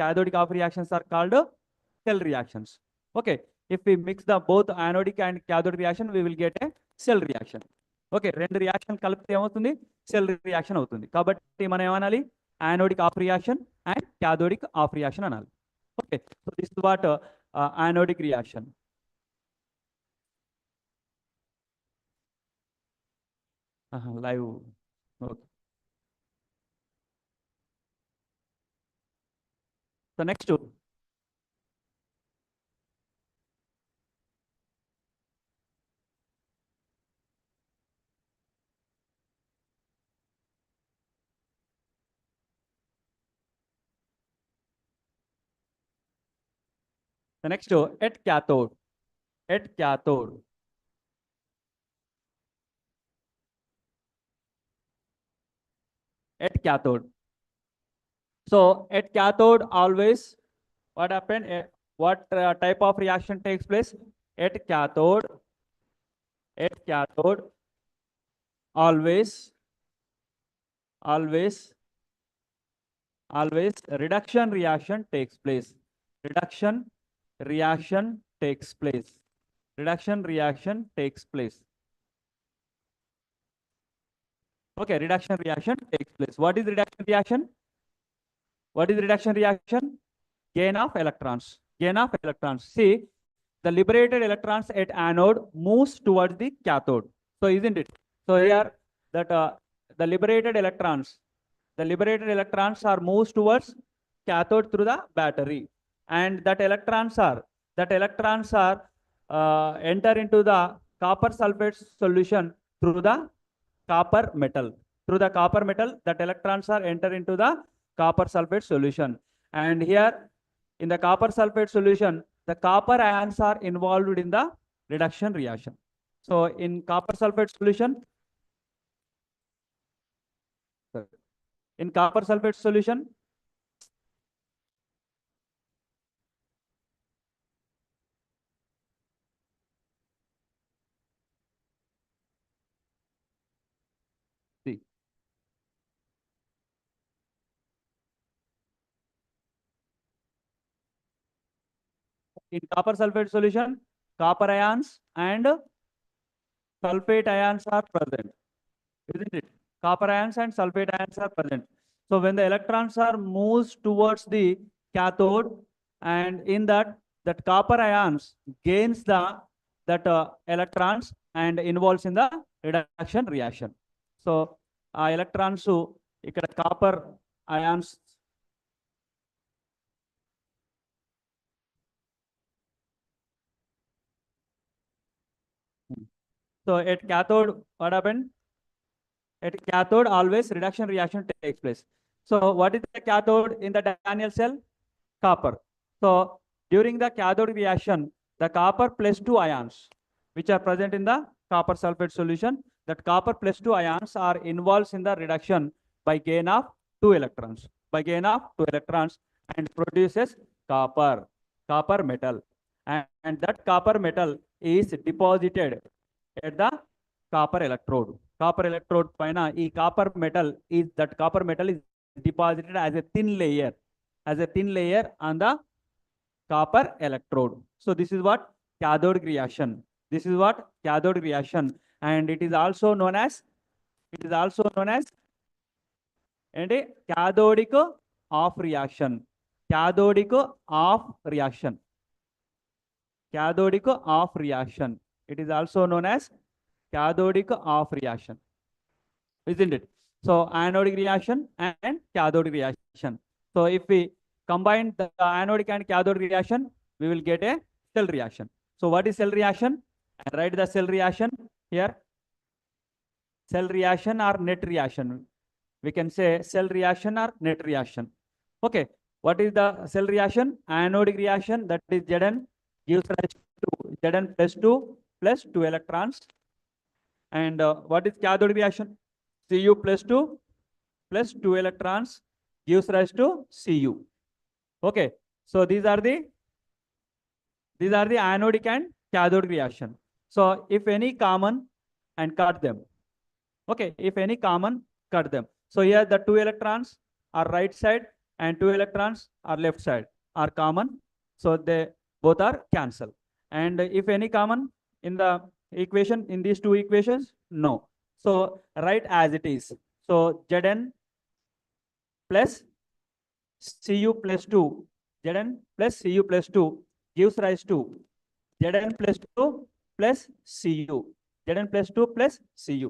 cathodic off reactions are called cell reactions. Okay, if we mix the both anodic and cathode reaction, we will get a cell reaction. Okay, రెండు reaction కలిపితే ఏమవుతుంది, cell reaction అవుతుంది. కాబట్టి మనం ఏమనాలి, anodic half reaction and cathodic half reaction అనాలి. Okay, so this is what anodic reaction. Live. Okay, so next at cathode. At cathode. At cathode. So at cathode always what happened? What type of reaction takes place? At cathode. At cathode always reduction reaction takes place. Reduction reaction takes place. Reduction reaction takes place. Okay, reduction reaction takes place. What is reduction reaction? What is reduction reaction? Gain of electrons. Gain of electrons. See, the liberated electrons at anode moves towards the cathode. So isn't it? So here that the liberated electrons are moves towards cathode through the battery, and that electrons are enter into the copper sulfate solution through the copper metal. Through the copper metal, that electrons are enter into the copper sulfate solution, and here in the copper sulfate solution, the copper ions are involved in the reduction reaction. So in copper sulfate solution, see, in copper sulfate solution, copper ions and sulfate ions are present, isn't it? Copper ions and sulfate ions are present. So when the electrons are moves towards the cathode, and in that copper ions gains the electrons and involves in the reduction reaction. So electrons ikkada copper ions so at cathode what happened? At cathode always reduction reaction takes place. So what is the cathode in the Daniel cell? Copper. So during the cathode reaction, the copper plus 2 ions which are present in the copper sulfate solution, that copper plus 2 ions are involved in the reduction by gain of 2 electrons. By gain of 2 electrons, and produces copper metal. And that copper metal is deposited at the copper electrode. Copper electrode paina ee copper metal is deposited as a thin layer on the copper electrode. So this is what cathodic reaction. This is what cathode reaction, and it is also known as and a cathodic off reaction. Cathodic off reaction. Cathodic off reaction. It is also known as cathodic off reaction, isn't it? So anodic reaction and cathodic reaction. So if we combine the anodic and cathode reaction, we will get a cell reaction. So what is cell reaction? And write the cell reaction here. Cell reaction or net reaction. We can say cell reaction or net reaction. Okay, what is the cell reaction? Anodic reaction, that is Zn, gives rise to Zn plus 2 electrons. And what is cathodic reaction? Cu plus 2 electrons gives rise to Cu. Okay, so these are the anodic and cathodic reaction. So if any common, and cut them. Okay, if any common, cut them. So here the 2 electrons are right side and 2 electrons are left side are common. So they both are cancel. And if any common in the equation, in these two equations, no. So write as it is. So Zn plus Cu plus 2, Zn plus Cu plus 2 gives rise to Zn plus 2 plus Cu. Zn plus 2 plus Cu.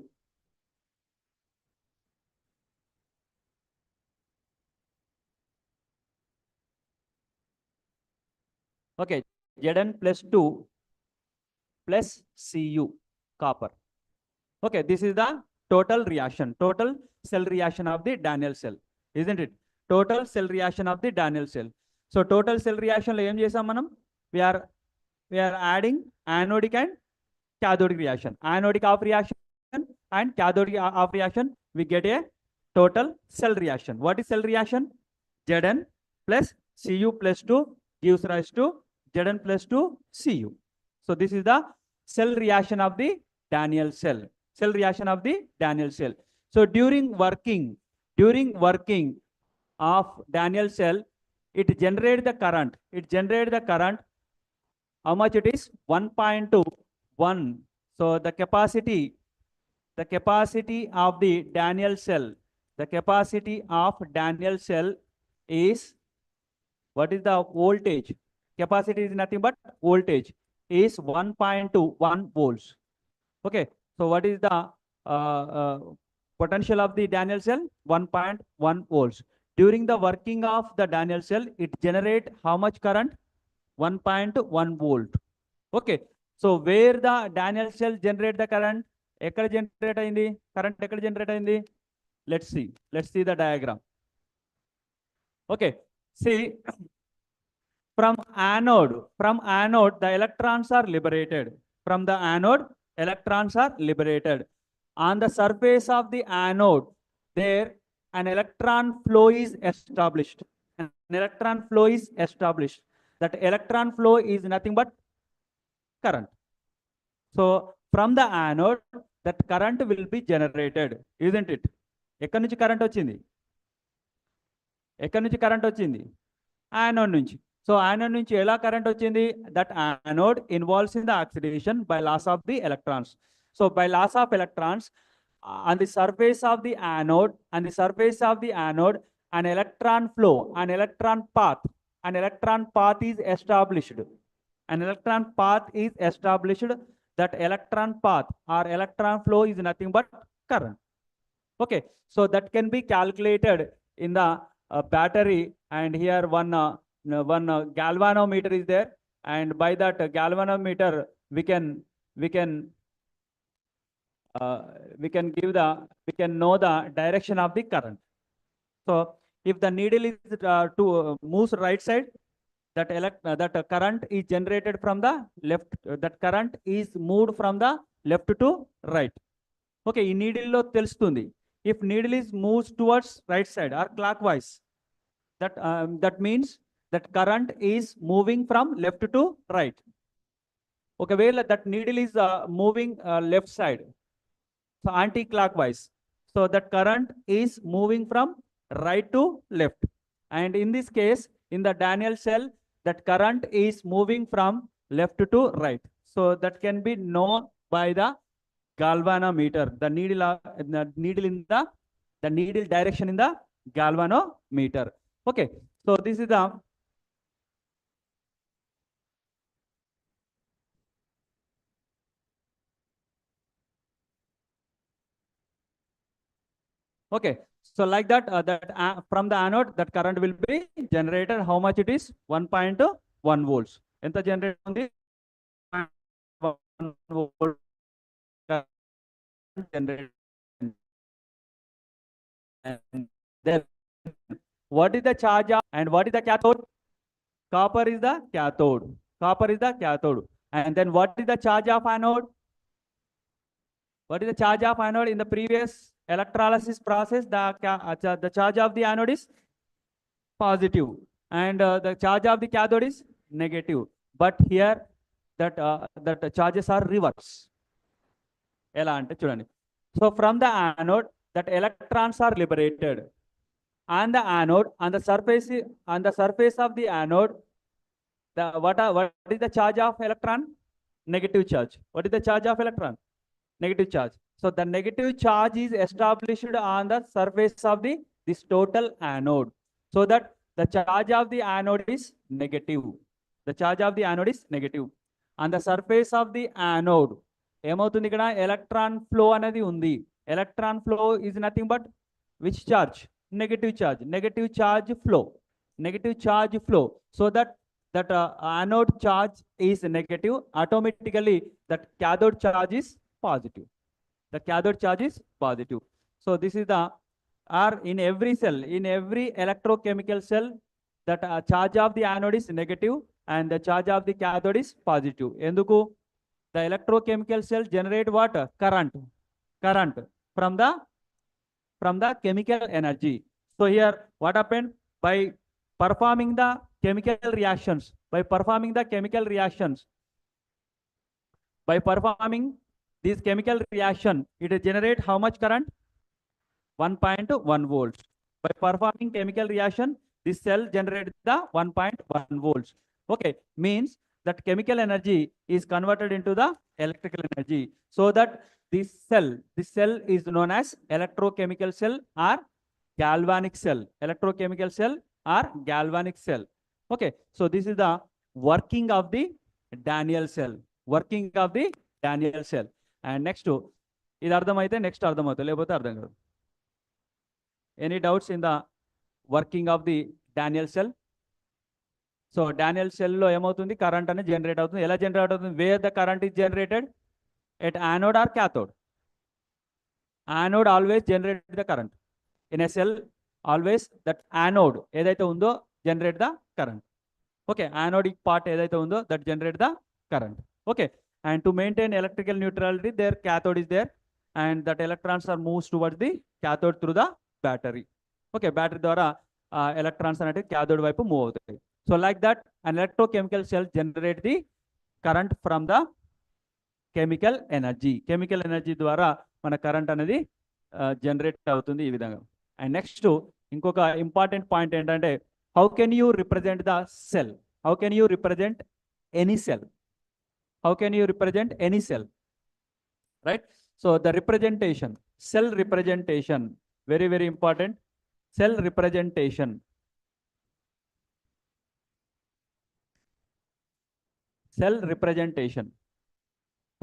Okay, Zn plus 2 plus Cu, copper. Okay, this is the total reaction, total cell reaction of the Daniell cell, isn't it? Total cell reaction of the Daniell cell. So total cell reaction lo em chesam manam? We are adding anodic and cathodic reaction. Anodic of reaction and cathodic of reaction, we get a total cell reaction. What is cell reaction? Zn plus Cu plus 2 gives rise to Zn plus 2 Cu. So this is the cell reaction of the Daniell cell. Cell reaction of the Daniell cell. So during working of Daniell cell, it generates the current. It generates the current. How much it is? 1.21. So the capacity of the Daniell cell, the capacity of Daniell cell is, what is the voltage? Capacity is nothing but voltage, is 1.21 volts. Okay, so what is the potential of the Daniell cell? 1.1 volts. During the working of the Daniell cell, it generate how much current? 1.1 volt. Okay, so where the Daniell cell generate the current? Ekkada generate ayindi? Current ekkada generate ayindi? Let's see the diagram. Okay, see, from anode, the electrons are liberated. From the anode, electrons are liberated. On the surface of the anode, there an electron flow is established. An electron flow is established. That electron flow is nothing but current. So from the anode, that current will be generated, isn't it? ఎక్కడి నుంచి current వచ్చింది? ఎక్కడి నుంచి current వచ్చింది? Anode నుంచి. So anode నుంచి ఎలా current వచ్చింది? That anode involves in the oxidation by loss of the electrons. So by loss of electrons on the surface of the anode, an electron flow, an electron path is established. An electron path is established. That electron path or electron flow is nothing but current. Okay, so that can be calculated in the battery, and here one galvanometer is there, and by that galvanometer we can know the direction of the current. So if the needle is moves right side, that current is generated from the left. That current is moved from the left to right. Okay, in needle lo telustundi. If needle is moves towards right side or clockwise, that means that current is moving from left to right. Okay, well, that needle is moving left side, so anti-clockwise. So that current is moving from right to left. And in this case, in the Daniell cell, that current is moving from left to right. So that can be known by the galvanometer, the needle direction in the galvanometer. Okay, so this is the okay. So like that, from the anode, that current will be generated. How much it is? 1.1 volts. Enta generate undi? 1 volt generated. And then what is the charge of, and what is the cathode? Copper is the cathode. Copper is the cathode. And then what is the charge of anode? What is the charge of anode? In the previous electrolysis process, the charge of the anode is positive, and the charge of the cathode is negative. But here that charges are reverse. Ela ante chudandi. So from the anode, that electrons are liberated. and the anode, on the surface of the anode, what is the charge of electron? Negative charge. What is the charge of electron? Negative charge. So the negative charge is established on the surface of this total anode, so that the charge of the anode is negative. The charge of the anode is negative. On the surface of the anode, ఏమవుతుంది ఇక్కడ? Electron flow అనేది ఉంది. Electron flow is nothing but which charge? Negative charge. Negative charge flow. Negative charge flow. So that anode charge is negative. Automatically that cathode charge is positive. The cathode charge is positive. So this is the, or in every cell, in every electrochemical cell, that charge of the anode is negative and the charge of the cathode is positive. Enduku? The electrochemical cell generate what? Current. Current from the chemical energy. So here what happened? By performing the chemical reactions, by performing this chemical reaction, it generate how much current? 1.1 volts. By performing chemical reaction, this cell generates the 1.1 volts. Okay, means that chemical energy is converted into the electrical energy, so that this cell is known as electrochemical cell or galvanic cell. Electrochemical cell or galvanic cell. Okay, so this is the working of the Daniel cell. Working of the Daniel cell. And next to ఇది అర్థమైతే next అర్థమవుతుంది, లేకపోతే అర్థం కాదు. Any doubts in the working of the Daniell cell? So Daniell సెల్లో ఏమవుతుంది? Current అనేది generate అవుతుంది. ఎలా జనరేట్ అవుతుంది? Where the current is generated? At anode or cathode? Anode always generate the current. In a cell always that anode ఏదైతే ఉందో generate the current. Okay, anodic part ఏదైతే ఉందో that generate the current. Okay, and to maintain electrical neutrality, their cathode is there, and that electrons are moves towards the cathode through the battery. Okay, battery ద్వారా electrons అనేవి cathode వైపు move అవుతాయి. So like that, an electrochemical cell generate the current from the chemical energy. Chemical energy ద్వారా మన current అనేది generate అవుతుంది ఈ విధంగా. అండ్ నెక్స్ట్ ఇంకొక ఇంపార్టెంట్ పాయింట్ ఏంటంటే, how can you represent the cell? How can you represent any cell? How can you represent any cell? Right? So the representation, cell representation, very, very important. Cell representation. Cell representation.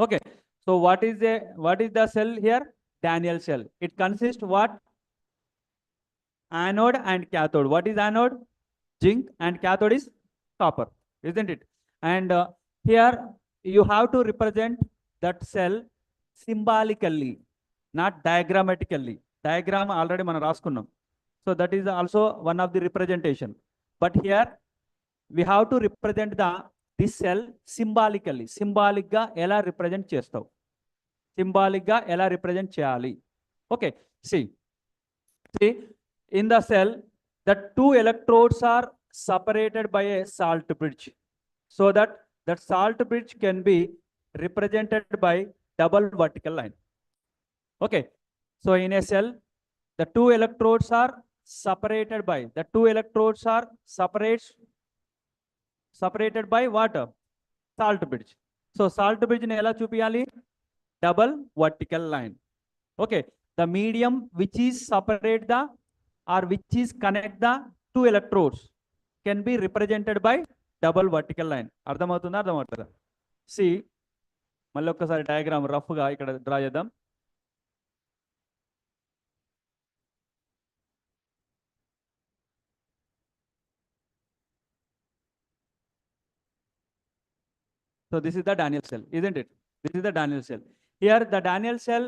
Okay. So what is the cell here? Daniel cell. It consists what? Anode and cathode. What is anode? Zinc, and cathode is copper, isn't it? And here you have to represent that cell symbolically, not diagrammatically. Diagram already మనం రాసుకున్నాం. So that is also one of the representation. But here we have to represent this cell symbolically. Symbolic గా ఎలా represent చేస్తావు? Symbolic గా ఎలా represent చేయాలి? Okay, see in the cell, the two electrodes are separated by a salt bridge, so that salt bridge can be represented by double vertical line. Okay, so in a cell, the two electrodes are separated by separated by what? Salt bridge. So salt bridge ni ela chupiyali? Double vertical line. Okay, the medium which is separate the or which is connect the two electrodes can be represented by double vertical line. అర్థమవుతుందా? అర్థమవుతుందా? C మళ్ళీ ఒక్కసారి diagram రఫ్గా ఇక్కడ draw చేద్దాం. So this is the Daniel cell, isn't it? This is the Daniel cell. Here the Daniel cell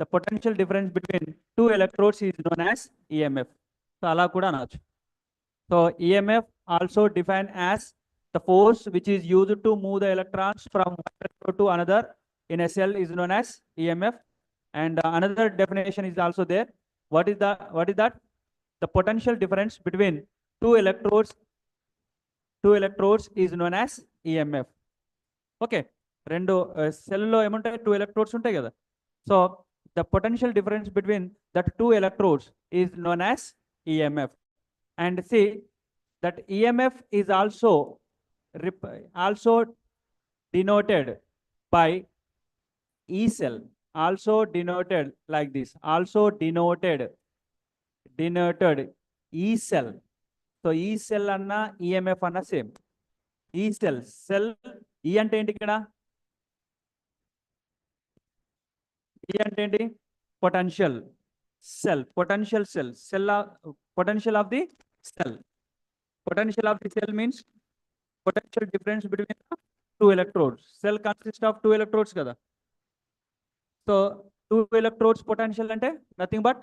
the potential difference between two electrodes is known as EMF. So ala kuda anachchu. So EMF also defined as the force which is used to move the electrons from one electrode to another in a cell is known as EMF. And another definition is also there. What is that? The potential difference between two electrodes is known as EMF. Okay. రెండు సెల్లో ఏముంటాయి, two electrodes ఉంటాయి కదా. So the potential difference between that two electrodes is known as EMF. And see that EMF is also denoted by E cell, also denoted like this, also denoted E cell. So E cell anna EMF anna same. E cell E ante enti ikkada, E ante enti potential cell, potential potential of the cell. Potential of the cell means potential difference between the two electrodes. Cell consists of two electrodes kada. So two electrodes potential ante nothing but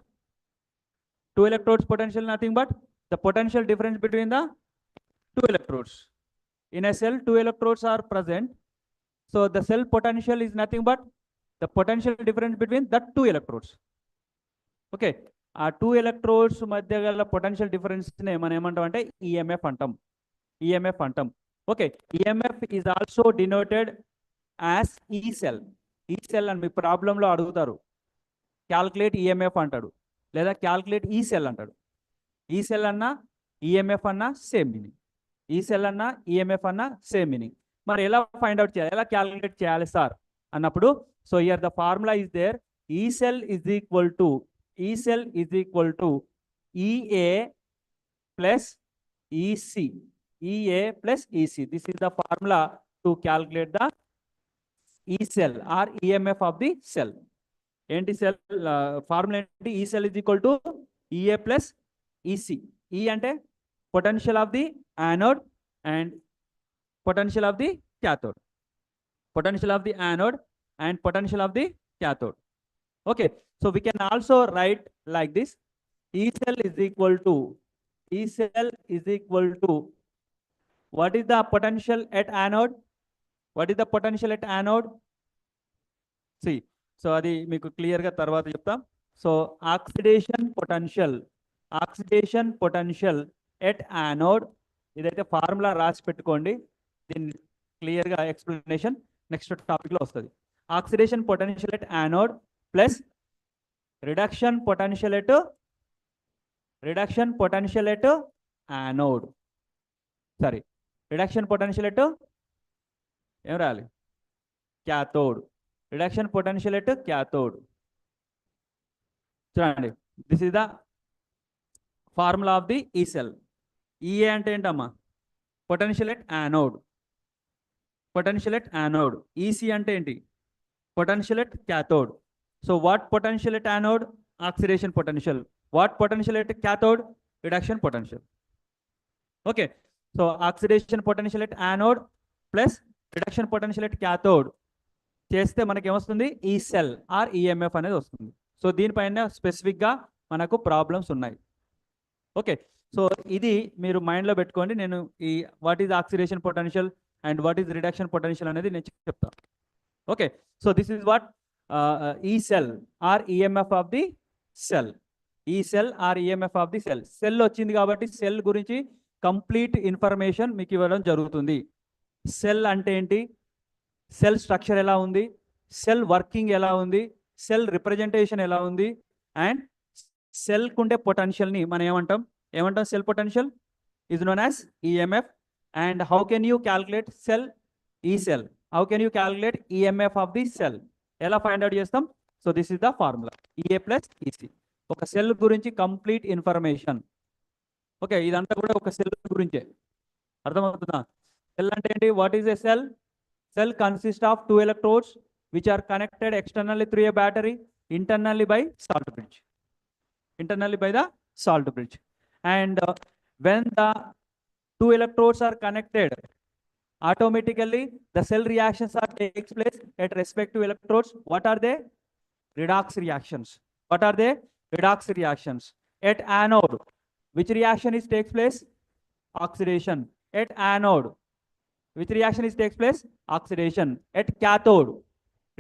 two electrodes potential nothing but the potential difference between the two electrodes. In a cell, two electrodes are present. So the cell potential is nothing but the potential difference between the two electrodes. Okay. ఆ two electrodes మధ్య గల potential difference నే మనం ఏమంటాం అంటే EMF అంటాం. Okay. EMF is also denoted as ఈ cell. E cell అని మీ ప్రాబ్లంలో అడుగుతారు, క్యాల్కులేట్ ఈఎంఎఫ్ అంటాడు, లేదా క్యాల్కులేట్ ఈ సెల్ అంటాడు. ఈ సెల్ అన్నా ఈఎంఎఫ్ అన్నా సేమ్ మీనింగ్. ఈ సెల్ అన్నా ఈఎంఎఫ్ అన్నా సేమ్ మీనింగ్. మరి ఎలా ఫైండ్ అవుట్ చేయాలి, ఎలా క్యాల్కులేట్ చేయాలి సార్ అన్నప్పుడు, so here the formula is there. E cell is equal to EA plus EC. EA plus EC. This is the formula to calculate the E cell or EMF of the cell. Enti cell formula enti, E cell is equal to EA plus EC. E ante potential of the anode and potential of the cathode. Potential of the anode and potential of the cathode. Okay. So we can also write like this. E cell is equal to what is the potential at anode? What is the potential at anode? See, so adi meeku clear ga tarvata cheptam. So oxidation potential at anode, idaithe formula rasi pettukondi. Din clear ga explanation next topic lo vastadi. Oxidation potential at anode plus reduction potential at anode. Sorry, reduction potential at em rali cathode. Reduction potential at cathode. Chudandi, this is the formula of the E cell. EA ante entamma potential at anode. EC ante enti potential at cathode. So what potential at anode? Oxidation potential. What potential at cathode? Reduction potential. Okay. So oxidation potential at anode plus reduction potential at cathode చేస్తే మనకి ఏమొస్తుంది, ఈ cell are EMF అనేది వస్తుంది. So దీనిపైన స్పెసిఫిక్గా మనకు problems ఉన్నాయి. ఓకే. సో ఇది మీరు మైండ్లో పెట్టుకోండి. నేను ఈ what is oxidation potential and what is reduction potential అనేది నేను చెప్తాను. Okay. So this is what E cell or EMF of the cell. E cell or EMF of the cell. Cell వచ్చింది కాబట్టి సెల్ గురించి కంప్లీట్ ఇన్ఫర్మేషన్ మీకు ఇవ్వడం జరుగుతుంది. Cell అంటే ఏంటి, సెల్ స్ట్రక్చర్ ఎలా ఉంది, సెల్ వర్కింగ్ ఎలా ఉంది, సెల్ రిప్రజెంటేషన్ ఎలా ఉంది, అండ్ సెల్ కుండే పొటెన్షియల్ని మనం ఏమంటాం cell potential is known as EMF. And how can you calculate cell E cell, how can you calculate EMF of the cell, ఎలా ఫైండ్ అవుట్ చేస్తాం. So this is the formula EA plus EC. ఒక cell గురించి complete information. Okay. ఇదంతా కూడా ఒక cell గురించే, అర్థమవుతుందా. Cell అంటే ఏంటి, what is a cell? Cell consists of two electrodes which are connected externally through a battery, internally by salt bridge. And when the two electrodes are connected, automatically the cell reactions are takes place at respective electrodes. What are they? redox reactions. What are they? Redox reactions. At anode, which reaction is takes place? Oxidation. At anode, which reaction is takes place? Oxidation. At cathode,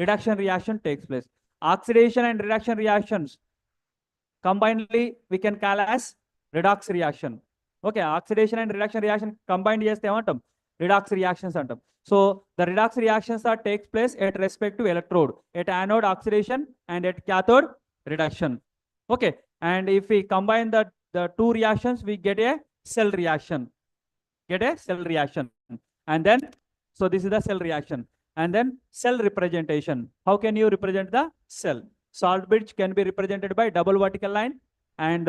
reduction reaction takes place. Oxidation and reduction reactions combinedly we can call as redox reaction. Okay, oxidation and reduction reaction combined చేస్తే ఏమంటాం? Redox reactions అంటాం. So the redox reactions are takes place at respect to electrode, at anode oxidation and at cathode reduction. Okay, and if we combine the two reactions, we get a cell reaction. Get a cell reaction. And then, so this is the cell reaction. And then cell representation. How can you represent the cell? Salt bridge can be represented by double vertical line, and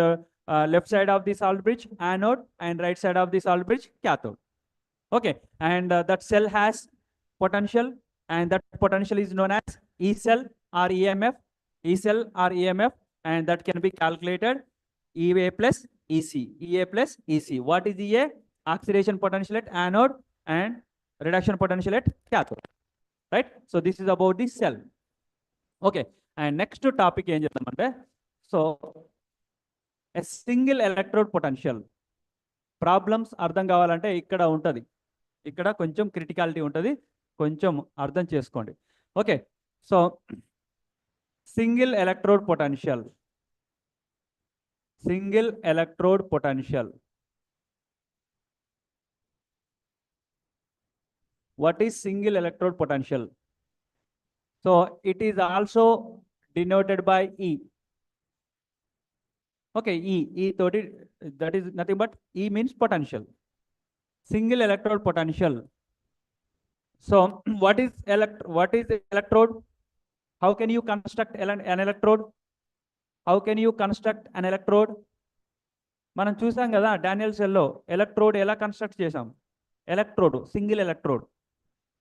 left side of the salt bridge anode and right side of the salt bridge cathode. Okay, and that cell has potential, and that potential is known as E cell or EMF. E cell or EMF, and that can be calculated EA plus EC. EA plus EC. What is EA? Oxidation potential at anode and reduction potential at cathode. Right? So this is about the cell. Okay, and next topic ఏం చేద్దామంటే, so a single electrode potential problems అర్థం కావాలంటే ఇక్కడ ఉంటుంది, ఇక్కడ కొంచెం criticality ఉంటుంది, కొంచెం అర్థం చేసుకోండి. Okay, so single electrode potential. Single electrode potential. What is single electrode potential? So it is also denoted by E. Okay, E thought it, that is nothing but E means potential. Single electrode potential. So what is electrode? How can you construct an electrode? How can you construct an electrode? మనం చూసాం కదా Daniel సెల్లో electrode ఎలా construct చేసాం. Electrode, single electrode.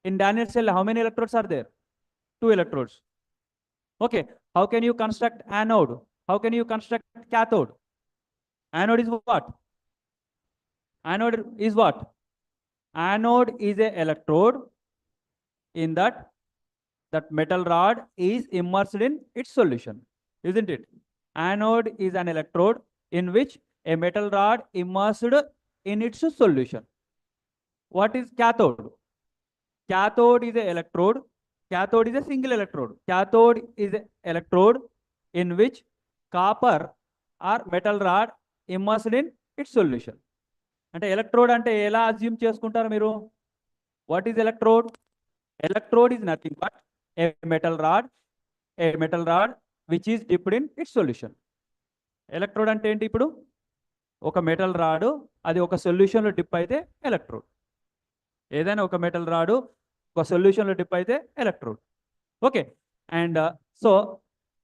In Daniel cell, how many electrodes are there? 2 electrodes. Okay, how can you construct anode? How can you construct cathode? Anode is what? Anode is what? Anode is a electrode in that metal rod is immersed in its solution, isn't it? Anode is an electrode in which a metal rod immersed in its solution. What is cathode? Cathode is an electrode. Cathode is a single electrode. Cathode is an electrode in which copper or metal rod immersed in its solution. అంటే electrode అంటే ఎలా assume చేసుకుంటారు మీరు? What is electrode? Electrode is nothing but A metal rod which is dipped in it's solution. Electrode అంటే ఏంటి? ఇప్పుడు ఒక metal రాడు, అది ఒక సొల్యూషన్లో డిప్ అయితే ఎలక్ట్రోడ్. ఏదైనా ఒక మెటల్ రాడు ఒక సొల్యూషన్లో డిప్ అయితే electrode. Okay, and so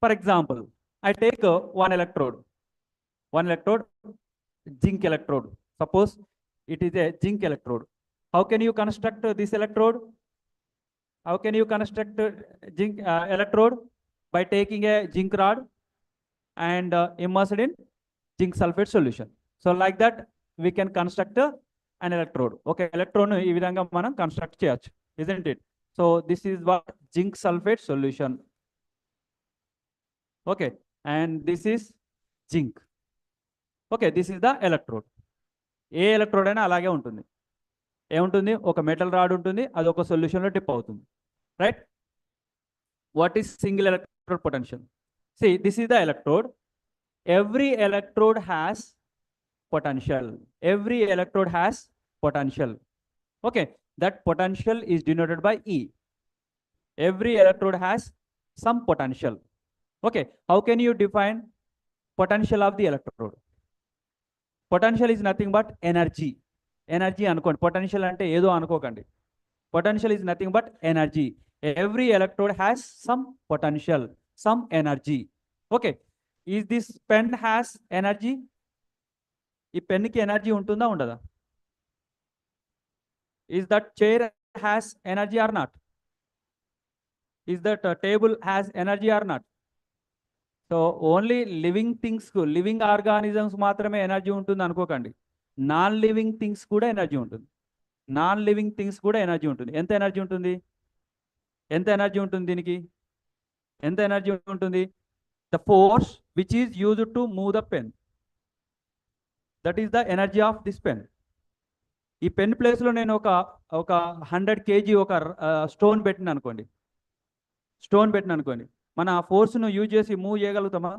for example I take one electrode, zinc electrode. Suppose it is a zinc electrode. How can you construct this electrode? How can you construct zinc electrode? By taking a zinc rod and immersed in zinc sulfate solution. So like that we can construct an electrode. Okay, electrode ఈ విధంగా మనం construct చేయొచ్చు, isn't it? So this is what zinc sulfate solution. Okay, and this is zinc. Okay, this is the electrode. A electrode అయినా అలాగే ఉంటుంది. ఏముంటుంది? ఒక metal rod ఉంటుంది, అది ఒక సొల్యూషన్లో డిప్ అవుతుంది. Right? What is single electrode potential? See, this is the electrode. Every electrode has potential. Every electrode has potential. Okay, that potential is denoted by E. Every electrode has some potential. Okay, how can you define potential of the electrode? Potential is nothing but energy. Energy అనుకోండి. Potential అంటే ఏదో అనుకోకండి. Potential is nothing but energy. Every electrode has some potential, some energy. Okay, is this pen has energy? ఈ పెన్కి energy ఉంటుందా ఉండదా? Is that chair has energy or not? Is that table has energy or not? So only living things, living organisms మాత్రమే energy ఉంటుంది అనుకోకండి. Non living things కూడా energy ఉంటుంది. Non living things కూడా energy ఉంటుంది. ఎంత ఎనర్జీ ఉంటుంది? ఎంత ఎనర్జీ ఉంటుంది దీనికి? ఎంత ఎనర్జీ ఉంటుంది? The force which is used to move the pen, that is the energy of this pen. ఈ పెన్ ప్లేస్లో నేను ఒక 100 kg ఒక స్టోన్ పెట్టిన అనుకోండి, మన ఆ ఫోర్స్ను యూజ్ చేసి మూవ్ చేయగలుగుతామా?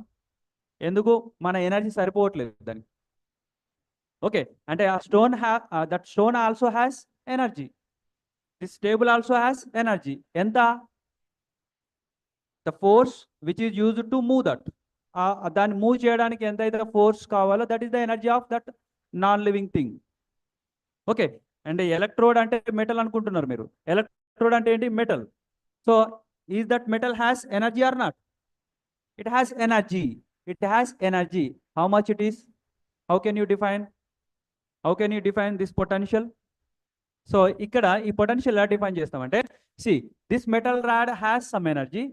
ఎందుకు? మన ఎనర్జీ సరిపోవట్లేదు దానికి. ఓకే, అంటే ఆ stone that stone also has energy, this table also has energy. ఎంత? The force which is used to move that, దాన్ని మూవ్ చేయడానికి ఎంతైతే ఫోర్స్ కావాలో that is the energy of that non living thing. Okay, and electrode అంటే metal అనుకుంటున్నారు మీరు. Electrode అంటే ఏంటి? Metal. So is that metal has energy or not? It has energy. It has energy. How much it is? How can you define this potential? So ఇక్కడ ఈ potential ఎలా define చేస్తామంటే, see this metal rod has some energy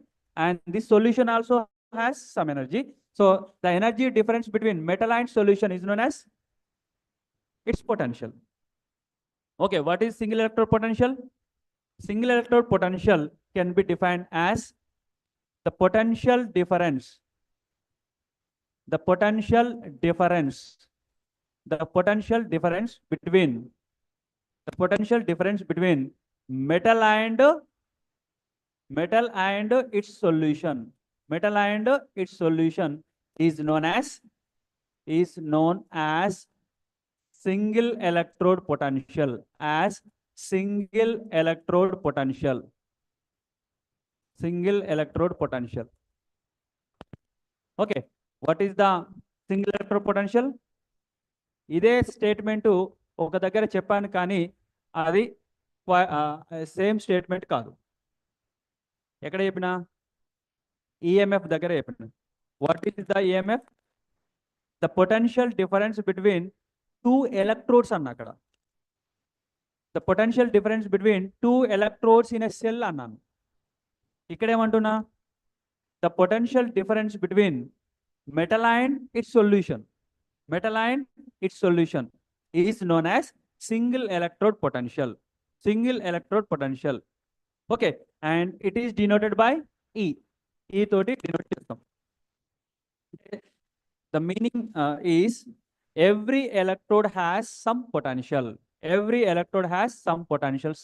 and this solution also has some energy. So the energy difference between metal and solution is known as its potential. Okay, what is single electrode potential? Single electrode potential can be defined as the potential difference between metal and its solution. Metal and its solution is known as single electrode potential. Okay, what is the single electrode potential? ఇదే statement ఒక దగ్గర చెప్పాను, కానీ అది same statement కాదు. ఎక్కడ చెప్పినా? EMF దగ్గర చెప్పిన. What is the EMF? The potential difference between 2 electrodes అన్న. అక్కడ the potential difference between 2 electrodes in a cell అన్నాను. ఇక్కడ ఏమంటున్నా? The potential difference between metal and it's solution is known as single electrode potential. Okay, and it is denoted by E తోటి denote చేస్తాం. The meaning is every electrode has some potential,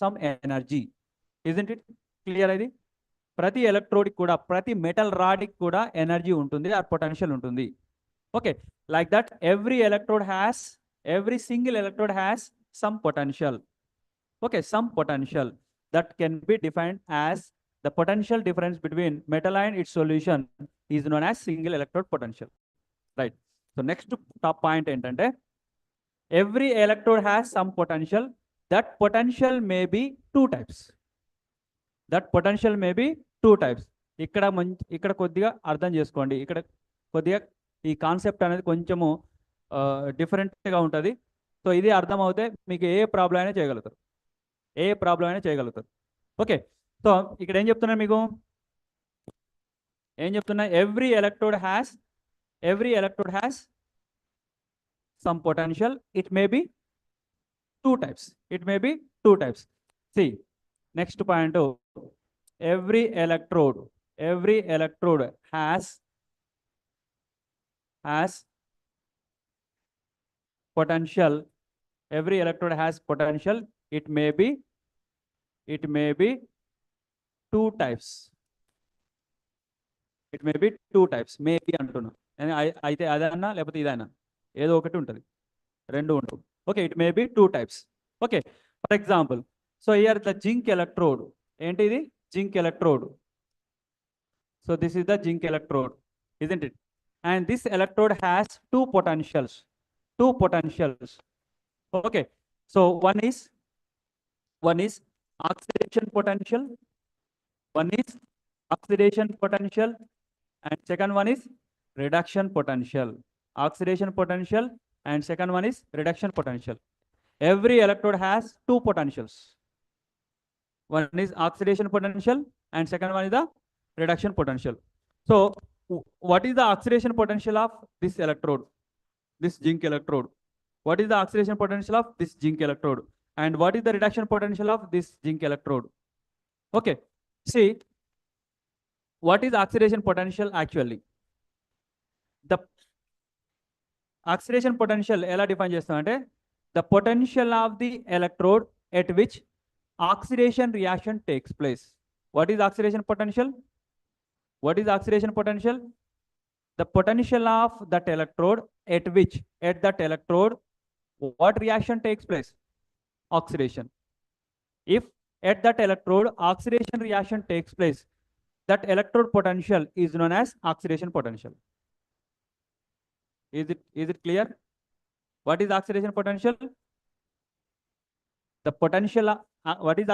some energy. Isn't it clear? ఇది ప్రతి electrode కూడా, ప్రతి metal rod కూడా energy ఉంటుంది, ఆ potential ఉంటుంది. Okay, like that every single electrode has some potential. Okay, some potential that can be defined as the potential difference between metal and its solution is known as single electrode potential. Right, so next top point ఏంటంటే, every electrode has some potential. That potential may be two types. ఇక్కడ కొద్దిగా అర్థం చేసుకోండి. ఇక్కడ కొద్దిగా ఈ concept అనేది కొంచెము డిఫరెంట్గా ఉంటుంది. సో ఇది అర్థం అవుతే మీకు ఏ ప్రాబ్లం అయినా చేయగలుగుతారు. ఓకే, సో ఇక్కడ ఏం చెప్తున్నా మీకు? Every electrode has some potential. It may be two types. See next point, every electrode has potential. Every electrode has potential. It may be two types. Maybe అంటున్నా, అయితే అదన్నా లేకపోతే ఇదైనా ఏదో ఒకటి ఉంటుంది, రెండు ఉండవు. Okay, it may be two types. Okay, for example, so here the zinc electrode. ఏంటి ఇది? Zinc electrode. So this is the zinc electrode, isn't it? And this electrode has two potentials. Okay, so one is oxidation potential, and second one is reduction potential. And second one is reduction potential. Every electrode has two potentials. One is oxidation potential and second one is the reduction potential. So what is the oxidation potential of this electrode, this zinc electrode? What is the oxidation potential of this zinc electrode? And what is the reduction potential of this zinc electrode? Okay, see, what is oxidation potential actually? The oxidation potential ఎలా define చేస్తామంటే the potential of the electrode at which oxidation reaction takes place. What is oxidation potential? What is oxidation potential? The potential of that electrode at which, at that electrode, what reaction takes place? Oxidation. If at that electrode oxidation reaction takes place, that electrode potential is known as oxidation potential. Is it clear? What is oxidation potential? The potential, what is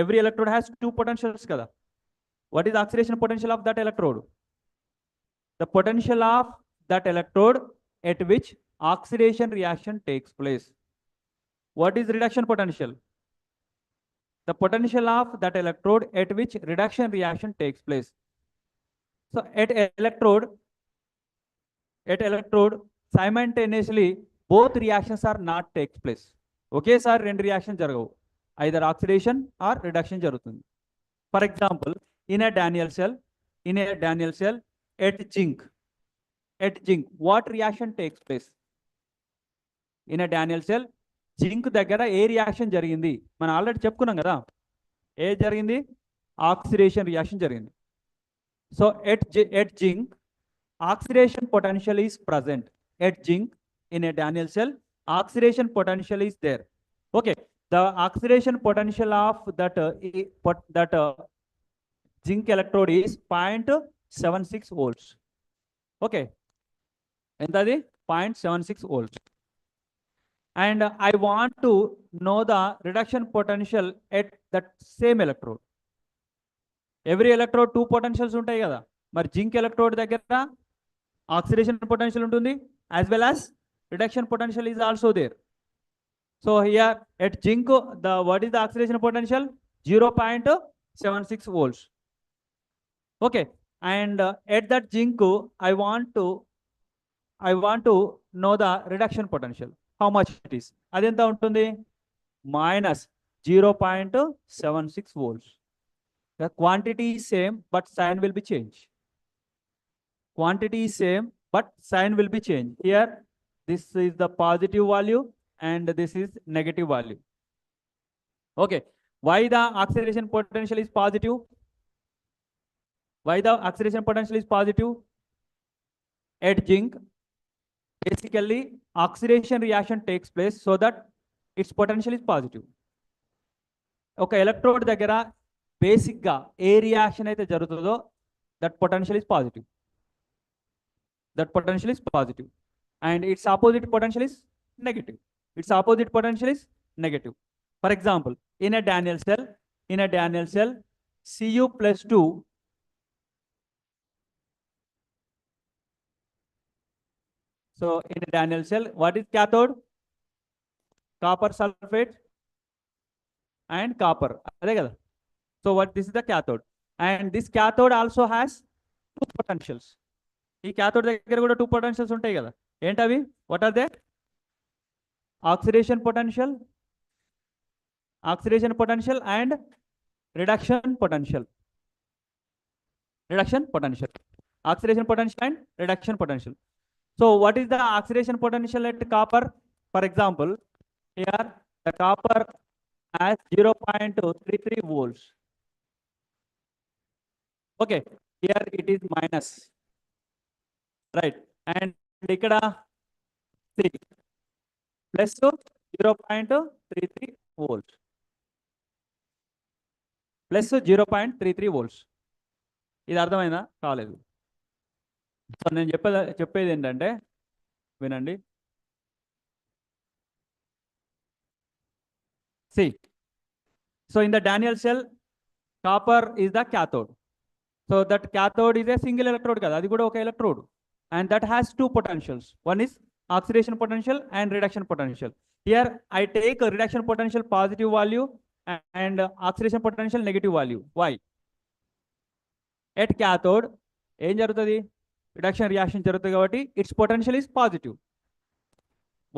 every electrode has two potentials kada. What is oxidation potential of that electrode? The potential of that electrode at which oxidation reaction takes place. What is reduction potential? The potential of that electrode at which reduction reaction takes place. So at electrode simultaneously both reactions are not takes place. Okay sir, రెండు reaction జరగవు, either oxidation or reduction జరుగుతుంది. For example, in a Daniell cell at zinc, what reaction takes place? In a Daniell cell, zinc దగ్గర ఏ reaction జరిగింది మనం already చెప్పుకున్నాం కదా. ఏ జరిగింది? Oxidation reaction జరిగింది. So at zinc oxidation potential is present. At zinc in a Daniell cell, oxidation potential is there. Okay, the oxidation potential of that zinc electrode is 0.76 volts. Okay, entadi 0.76 volts. And I want to know the reduction potential at that same electrode. Every electrode two potentials ఉంటాయి కదా, మరి zinc electrode దగ్గర oxidation potential ఉంటుంది as well as reduction potential is also there. So here at zinc, what is the oxidation potential? 0.76 volts. Okay, and at that zinc I want to know the reduction potential. How much it is? Adenta untundi minus 0.76 volts. The quantity is same but sign will be changed. Quantity is same but sign will be changed. Here this is the positive value and this is negative value. Okay, why the oxidation potential is positive? Why the oxidation potential is positive? At zinc, basically oxidation reaction takes place so that its potential is positive. Okay, electrode దగ్గర basic గా ఏ reaction అయితే జరుగుతుందో that potential is positive. That potential is positive. And its opposite potential is negative. Its opposite potential is negative. For example, in a Daniell cell, Cu plus 2 so in a Daniell cell, what is cathode? Copper sulfate and copper. Ade kada. So what this is the cathode, and this cathode also has two potentials. ఈ cathode దగ్గర కూడా two potentials ఉంటాయి కదా, ఏంటవి? What are they? Oxidation potential and reduction potential. Oxidation potential and reduction potential. So what is the oxidation potential at copper? For example, here the copper has 0.33 volts. Okay, here it is minus, right? And ikkada plus 0.33 volts. Plus 0.33 volts. ఇది అర్థమైందా? కాలేదు. So నేను చెప్పేది ఏంటంటే వినండి. See, so in the Daniell cell, copper is the cathode. So that cathode is a single electrode kada, adi kuda oka electrode, and that has two potentials. One is oxidation potential and reduction potential. Here I take a reduction potential positive value and oxidation potential negative value. Why? At cathode em jarugutadi, reduction reaction jarugutadi kabatti its potential is positive.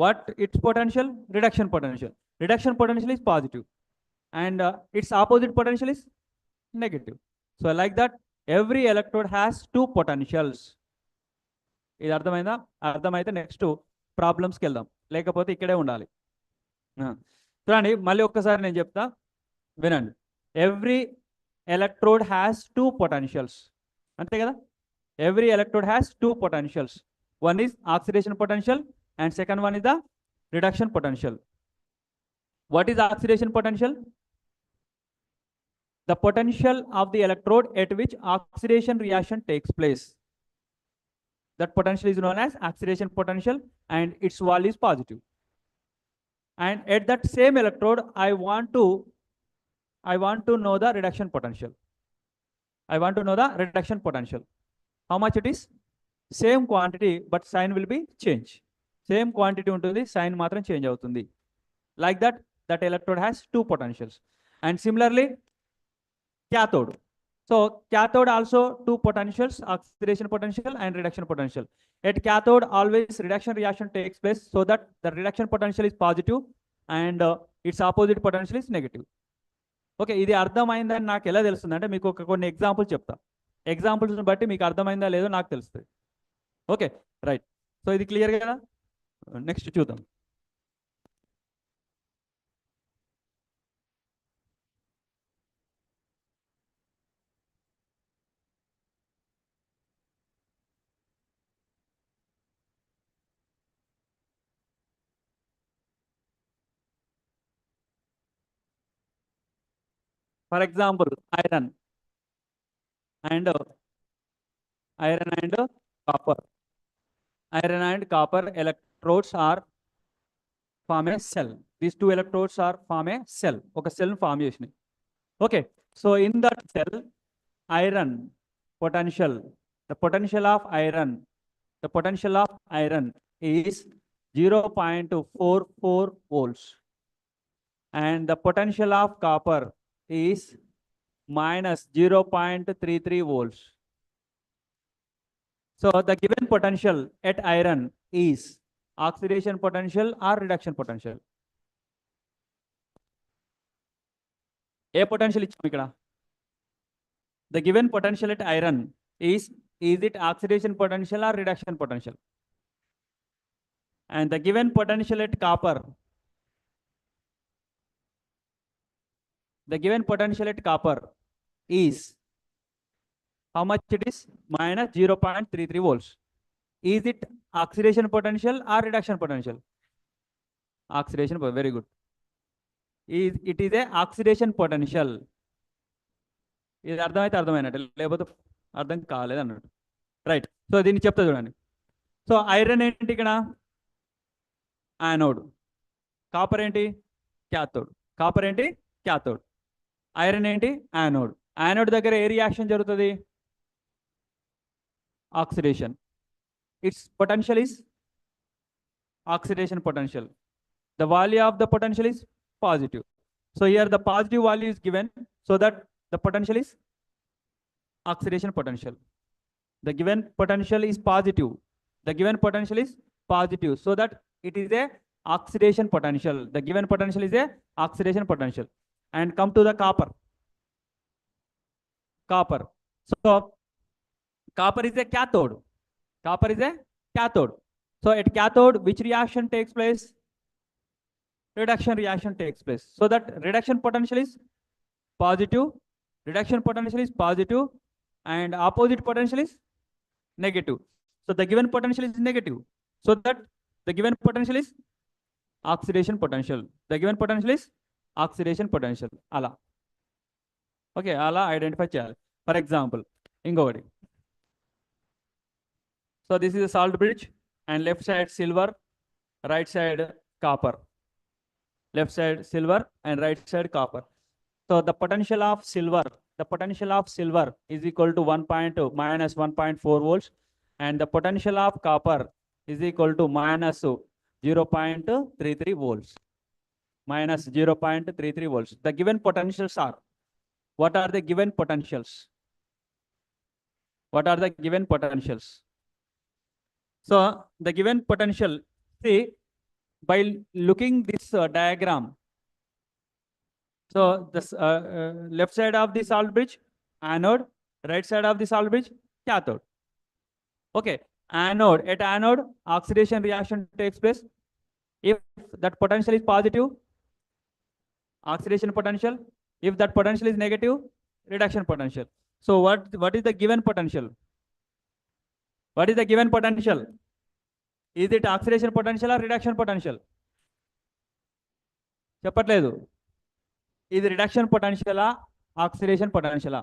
What its potential? Reduction potential is positive, and its opposite potential is negative. So like that, every electrode has two potentials. ఇది అర్థమైందా? అర్థమైతే next ప్రాబ్లమ్స్కి వెళ్దాం, లేకపోతే ఇక్కడే ఉండాలి. చూడండి, మళ్ళీ ఒక్కసారి నేను చెప్తా, వినండి. Every electrode has two potentials, అంతే కదా? Every electrode has two potentials. One is oxidation potential and second one is the reduction potential. What is oxidation potential? The potential of the electrode at which oxidation reaction takes place. That potential is known as oxidation potential and its value is positive. And at that same electrode, I want to know the reduction potential. I want to know the reduction potential. How much it is? Same quantity, but sign will be changed. Same quantity ఉంటుంది, sign మాత్రం change అవుతుంది. Like that, that electrode has two potentials. And similarly, cathode. So cathode also two potentials, oxidation potential and reduction potential. At cathode, always reduction reaction takes place, so that the reduction potential is positive and its opposite potential is negative. Okay, ఇది అర్థమైందని నాకు ఎలా తెలుస్తుంది అంటే, మీకు కొన్ని examples చెప్తా. ఎగ్జాంపుల్స్ని బట్టి మీకు అర్థమైందా లేదో నాకు తెలుస్తుంది. Okay, right. సో ఇది క్లియర్ కదా? నెక్స్ట్ చూద్దాం. For example, iron and copper. Iron and copper electrodes are form a cell. These two electrodes are form a cell. Okay, cell formation. Okay, so in that cell, iron potential, the potential of iron is 0.44 volts, and the potential of copper is minus 0.33 volts. So the given potential at iron is oxidation potential or reduction potential? A potential ఇచ్చాము ఇక్కడ. The given potential at iron is it oxidation potential or reduction potential? And the given potential at copper, is how much it is? Minus 0.33 volts. Is it oxidation potential or reduction potential? Oxidation, very good. It is a oxidation potential. ఇది అర్థమైతే అర్థమైనట్టు, లేకపోతే అర్థం కాలేదు అన్నట్టు. Right, so దీన్ని చెప్తా చూడండి. So iron ఏంటి ఇక్కడ? యానోడ్. కాపర్ ఏంటి? క్యాథోడ్. ఐరన్ ఏంటి? యానోడ్. యానోడ్ దగ్గర ఏ రియాక్షన్ జరుగుతుంది? Oxidation. Its potential is oxidation potential. The value of the potential is positive. So here the positive value is given, so that the potential is oxidation potential. The given potential is positive. So that it is a oxidation potential. The given potential is a oxidation potential. And come to the copper. So copper is a cathode. So at cathode, which reaction takes place? Reduction reaction takes place. So that reduction potential is positive. And opposite potential is negative. So the given potential is negative. So that the given potential is oxidation potential. Ala. Okay, ala identify cheyali. For example, ingokati. So this is a salt bridge, and left side silver, right side copper. So the potential of silver is equal to minus 1.4 volts, and the potential of copper is equal to minus 0.33 volts. The given potentials are, what are the given potentials? So the given potential, see, by looking this diagram, so this left side of the salt bridge Anode, right side of the salt bridge, cathode. Okay, anode, at anode, oxidation reaction takes place. If that potential is positive, oxidation potential. If that potential is negative, reduction potential. So what is the given potential? What is the given potential? Is it oxidation potential or reduction potential? చెప్పట్లేదు. ఇది reduction potential, oxidation potential,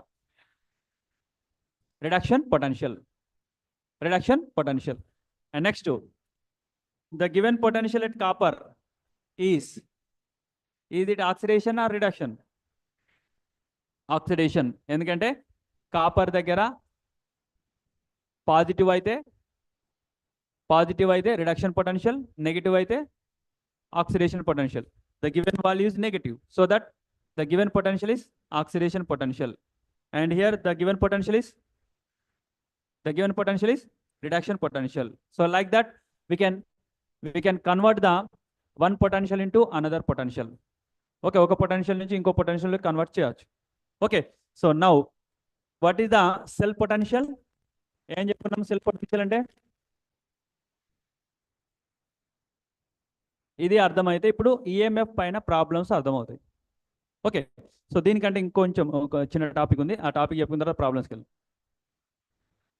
reduction potential, reduction potential. And next, the given potential at copper is it oxidation or reduction? Oxidation. ఎందుకంటే copper దగ్గర positive అయితే reduction potential, negative అయితే oxidation potential. The given value is negative, so that the given potential is oxidation potential. And here the given potential is reduction potential. So like that we can convert the one potential into another potential. Okay, oka potential nunchi inko potential lo convert cheyochu. Okay, so now what is the cell potential? Em cheptunnam cell potential ante ఇది అర్థమైతే ఇప్పుడు EMF పైన problems అర్థమవుతాయి. Okay, so దీనికంటే ఇంకొంచెం ఒక చిన్న topic ఉంది, ఆ టాపిక్ చెప్పుకున్న తర్వాత ప్రాబ్లమ్స్కి వెళ్ళి.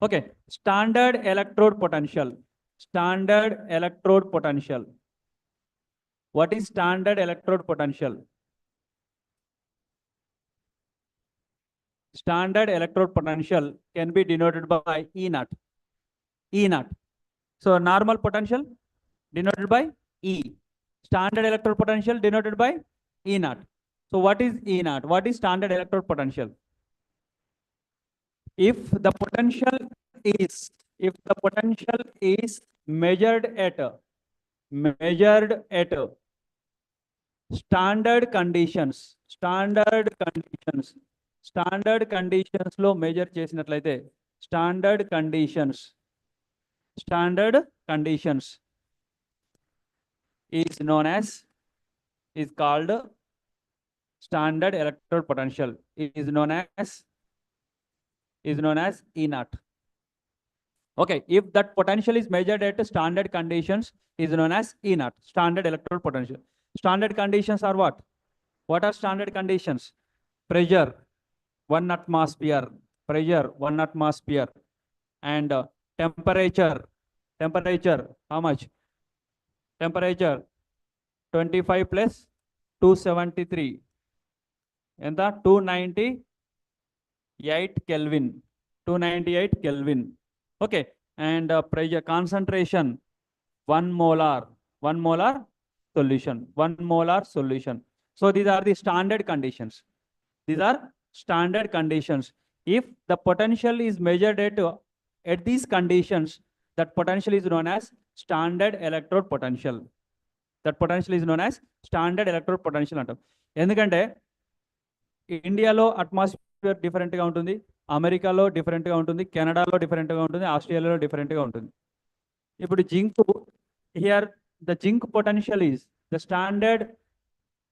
Okay, standard electrode potential. Standard electrode potential. What is standard electrode potential? Standard electrode potential can be denoted by E naught. E naught. So normal potential denoted by E. Standard electrode potential denoted by E naught. So what is E naught? What is standard electrode potential? If the potential is measured at standard conditions లో measure చేసినట్లయితే standard conditions is called standard electrode potential, is known as E naught. Okay, if that potential is measured at standard conditions, is known as E naught, standard electrode potential. Standard conditions are what? What are standard conditions? Pressure 1 atmosphere, and temperature, how much? Temperature 25 plus 273, enta 298 Kelvin, 298 Kelvin. Okay, and pressure, concentration 1 molar solution, 1 molar solution. So these are the standard conditions. If the potential is measured at these conditions, that potential is known as standard electrode potential. అంటాం. ఎందుకంటే ఇండియాలో atmosphere డిఫరెంట్గా ఉంటుంది, అమెరికాలో డిఫరెంట్గా ఉంటుంది, కెనడాలో డిఫరెంట్గా ఉంటుంది, ఆస్ట్రేలియాలో డిఫరెంట్గా ఉంటుంది. ఇప్పుడు zinc, here the zinc potential is, the standard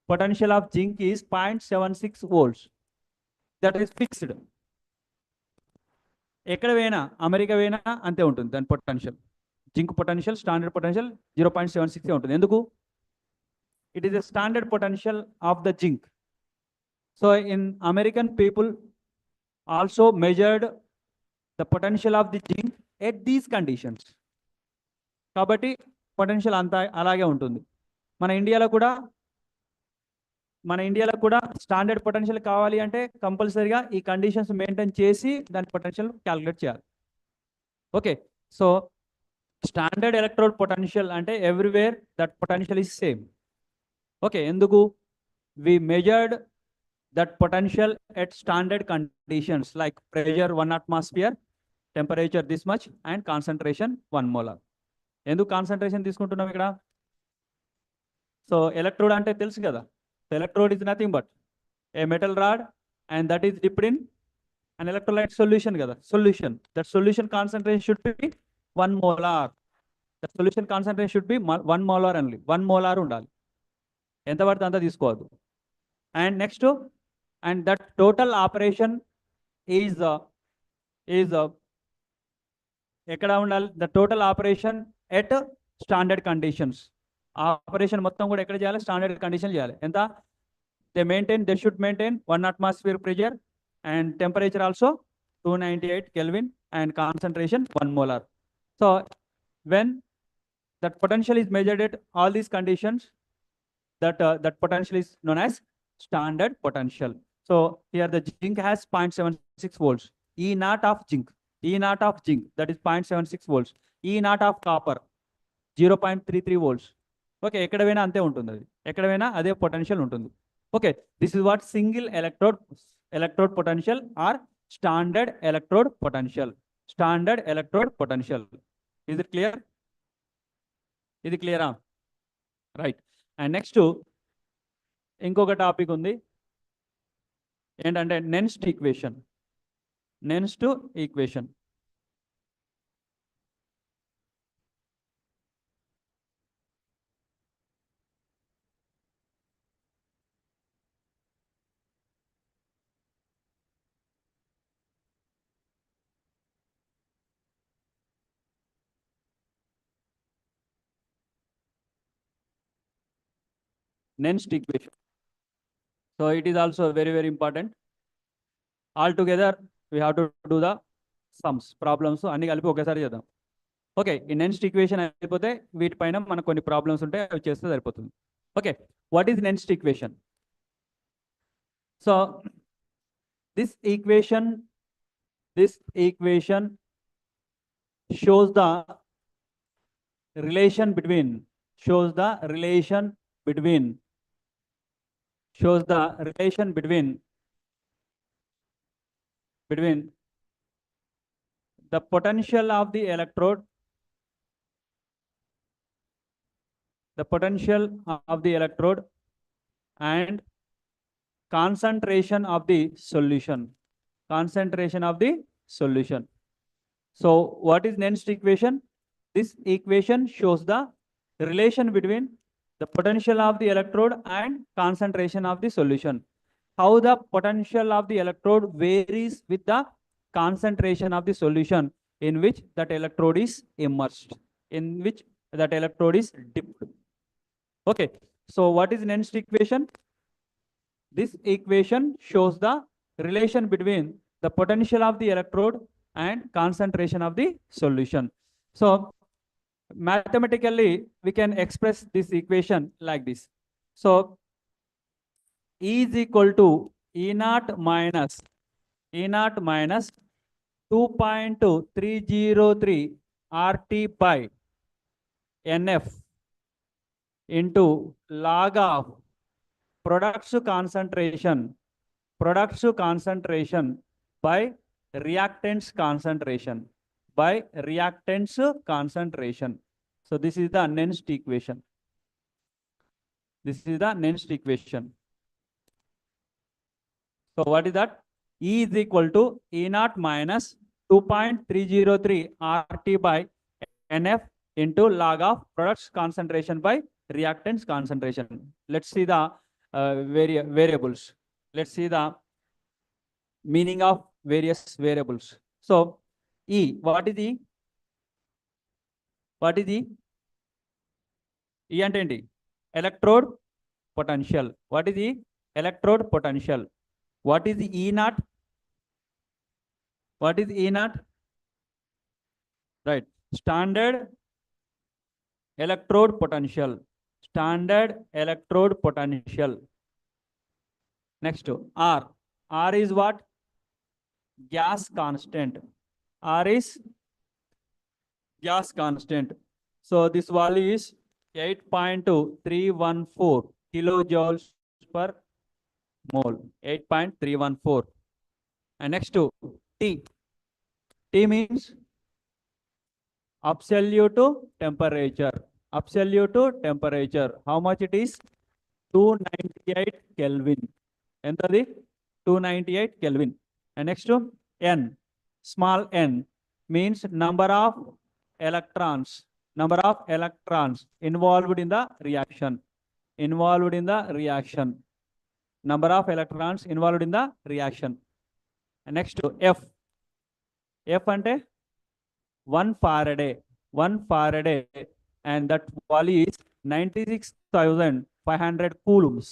potential of zinc is 0.76 volts. That is fixed. ఎక్కడ పోయినా, అమెరికా పోయినా అంతే ఉంటుంది దాని potential. Zinc potential, standard potential 0.76 ఉంటుంది. ఎందుకు? It is the standard potential of the zinc. So in American people also measured the potential of the zinc at these conditions. కాబట్టి potential అంతా అలాగే ఉంటుంది. మన ఇండియాలో కూడా స్టాండర్డ్ పొటెన్షియల్ కావాలి అంటే కంపల్సరీగా ఈ కండిషన్స్ మెయింటైన్ చేసి దాని పొటెన్షియల్ క్యాలిక్యులేట్ చేయాలి. Okay, so standard electrode potential అంటే everywhere that potential is same. Okay, ఎందుకు? We measured that potential at standard conditions like pressure 1 atmosphere, temperature this much and concentration 1 molar. ఎందుకు concentration తీసుకుంటున్నాం ఇక్కడ? So electrode అంటే తెలుసు కదా. The electrode is nothing but a metal rod, and that is dipped in an electrolyte solution kada. That solution concentration should be 1 molar. That solution concentration should be 1 molar only. 1 molar undali. Enta padthe anta teesukodu. And next, and that total operation is ఎక్కడ ఉండాలి? The total operation at standard conditions. Operation మొత్తం కూడా ఎక్కడ చేయాలి? Standard condition చేయాలి. ఎంత? They should maintain 1 atmosphere pressure and temperature also 298 Kelvin and concentration 1 molar. So when that potential is measured at all these conditions, that potential is known as standard potential. So here the zinc has 0.76 volts. E naught of zinc, that is 0.76 volts. E naught of copper 0.33 volts. Okay, ఎక్కడ పోయినా అంతే ఉంటుంది, అది ఎక్కడ పోయినా అదే potential ఉంటుంది. Okay, this is what single electrode potential or standard electrode potential. Is it clear? ఇది క్లియరా? రైట్. అండ్ నెక్స్ట్ ఇంకొక టాపిక్ ఉంది, ఏంటంటే Nernst equation. Nernst equation Nernst equation. So it is also very very important. All together we have to do the sums, problems అన్ని కలిపి ఒకేసారి చేద్దాం. Okay, ఈ నెన్స్ట్ ఈక్వేషన్ అయిపోతే వీటిపైన మనకు కొన్ని ప్రాబ్లమ్స్ ఉంటాయి, అవి చేస్తే సరిపోతుంది. Okay, what is Nernst equation? So this equation shows the relation between the potential of the electrode and concentration of the solution. So what is next equation? This equation shows the relation between the potential of the electrode and concentration of the solution. How the potential of the electrode varies with the concentration of the solution in which that electrode is immersed, in which that electrode is dipped. Okay, so what is next equation? This equation shows the relation between the potential of the electrode and concentration of the solution. So mathematically we can express this equation like this. So E is equal to E naught minus 2.303 RT by NF into log of products concentration by reactants concentration. So this is the next equation. So what is that? E is equal to E naught minus 2.303 RT by NF into log of products concentration by reactants concentration. Let's see the variables. Let's see the meaning of various variables. So E, what is E? E అంటే ఏంటి? Electrode potential. What is E? Electrode potential. What is E naught? Right, standard electrode potential. Next, R is what? Gas constant. So this value is 8.314 kilojoules per mole. 8.314. And next to T means absolute temperature. How much it is? 298 Kelvin. Entadi 298 Kelvin. And next to N, small n means number of electrons involved in the reaction. Number of electrons involved in the reaction. Next F. F అంటే 1 Faraday. 1 Faraday, and that value is 96,500 coulombs.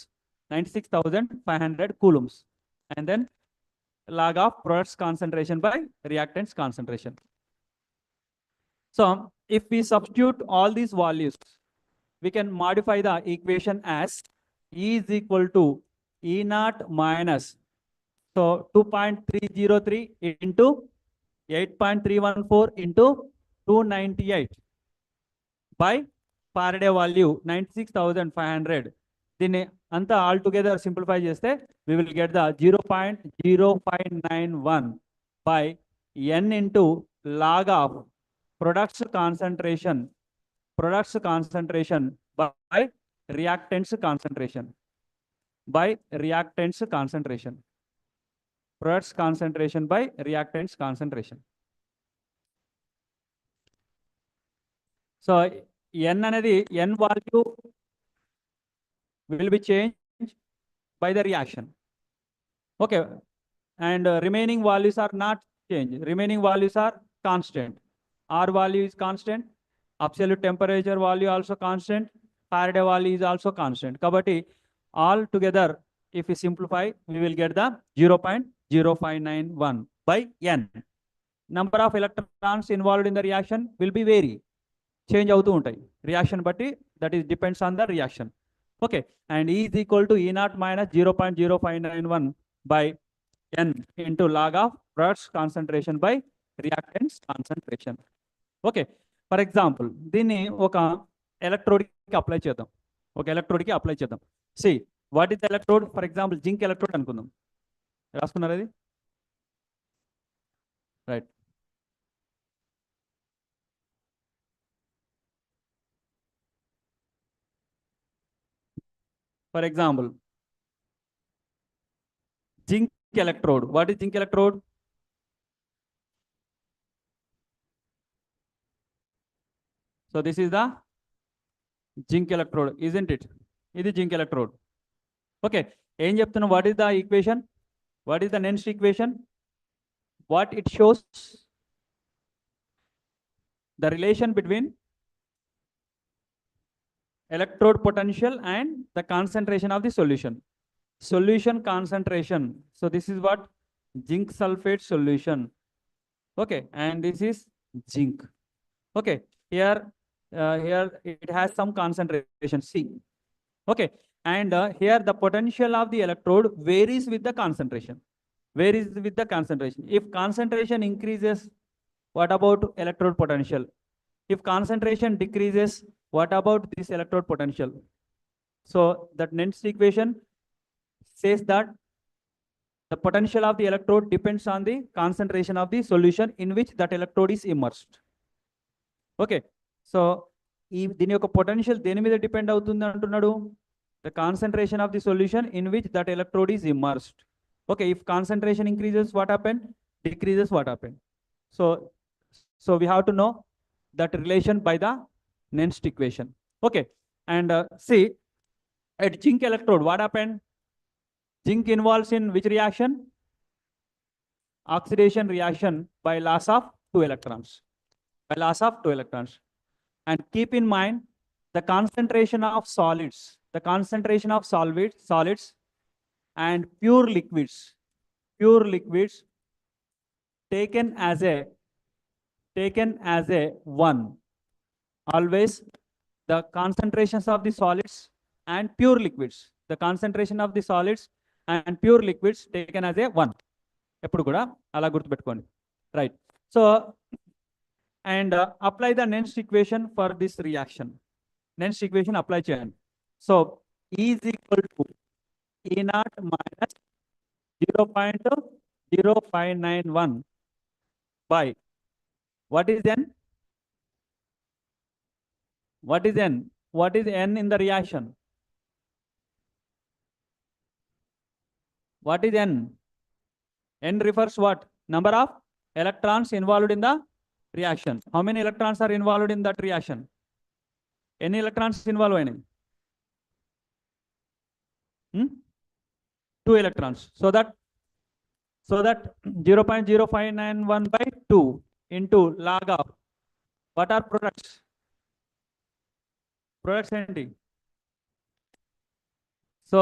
96,500 coulombs. And then log of products concentration by reactants concentration. So if we substitute all these values, we can modify the equation as E is equal to E naught minus, so 2.303 into 8.314 into 298 by Faraday value 96,500. దీన్ని అంతా all together simplify చేస్తే we will get the 0.0591 by n into log of products concentration by reactants concentration. Products concentration by reactants concentration. So n అనేది n value will be changed by the reaction. Okay, and remaining values are not changed. Remaining values are constant. R value is constant. Absolute temperature value also constant. Faraday value is also constant. Kabatti all together, if we simplify, we will get the 0.0591 by n. Number of electrons involved in the reaction will be vary. Change అవుతూ ఉంటాయి reaction బట్టి, that is depends on the reaction. Okay, and E is equal to E naught minus 0.0591 by n into log of products concentration by reactants concentration. Okay, for example, దీన్ని ఒక ఎలక్ట్రోడ్కి apply చేద్దాం. See, what is the electrode? For example, zinc electrode అనుకుందాం. రాసుకున్నారు అది? Right. For example, zinc electrode. What is zinc electrode? So this is the zinc electrode, isn't it? This is zinc electrode. Okay, ఏం చెప్తున్నా? What is the equation? What is the next equation? What it shows? The relation between electrode potential and the concentration of the solution. Solution concentration. So this is what? Zinc sulfate solution. Okay, and this is zinc. Okay, here it has some concentration C. Okay, and here the potential of the electrode varies with the concentration. If concentration increases, what about electrode potential? If concentration decreases, what about this electrode potential? So that next equation says that the potential of the electrode depends on the concentration of the solution in which that electrode is immersed. Okay, so దీని యొక్క potential దేని మీద depend అవుతుంది అంటున్నాడు? The concentration of the solution in which that electrode is immersed. Okay, if concentration increases, what happened? Decreases, what happened? So we have to know that relation by the next equation. Okay, and see, at zinc electrode, what happened? Zinc involves in which reaction? Oxidation reaction by loss of 2 electrons. And keep in mind the concentration of solids, and pure liquids taken as a 1. Always the concentrations of the solids and pure liquids, taken as a 1. ఎప్పుడు కూడా అలా గుర్తుపెట్టుకోండి. Right. So and apply the next equation for this reaction. Next equation apply చేయండి. So E is equal to E naught minus 0.0591 by what is n? What is n? What is n in the reaction? What is n? N refers what? Number of electrons involved in the reaction. How many electrons are involved in that reaction? Any electrons involved in it? 2 electrons. So that So that 0.0591 by 2 into log of what are products? Products ఏంటి? So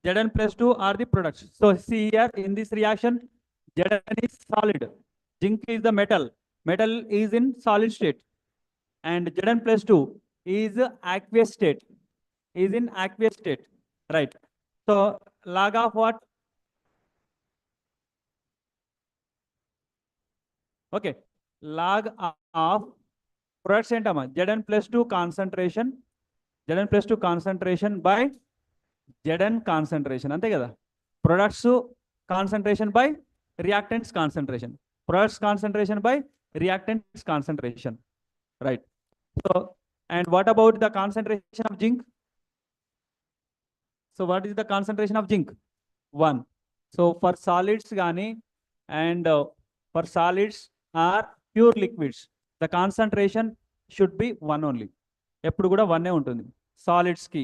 Zn plus 2 are the products. So see here in this reaction, Zn is solid. Zinc is the metal. Metal is in solid state. And Zn plus 2 is aqueous state. Is in aqueous state. Right. So log of what? Okay. Log of products ఏంటమ్మా? Zn plus 2 concentration. Zn plus 2 concentration by Zn concentration. అంతే కదా? Products concentration by reactants concentration. Products concentration by reactants concentration. Right. So, and what about the concentration of zinc? So what is the concentration of zinc? 1. So for solids gani and for solids or pure liquids, the concentration should be 1 only. ఎప్పుడు కూడా 1 ఉంటుంది. Solids కి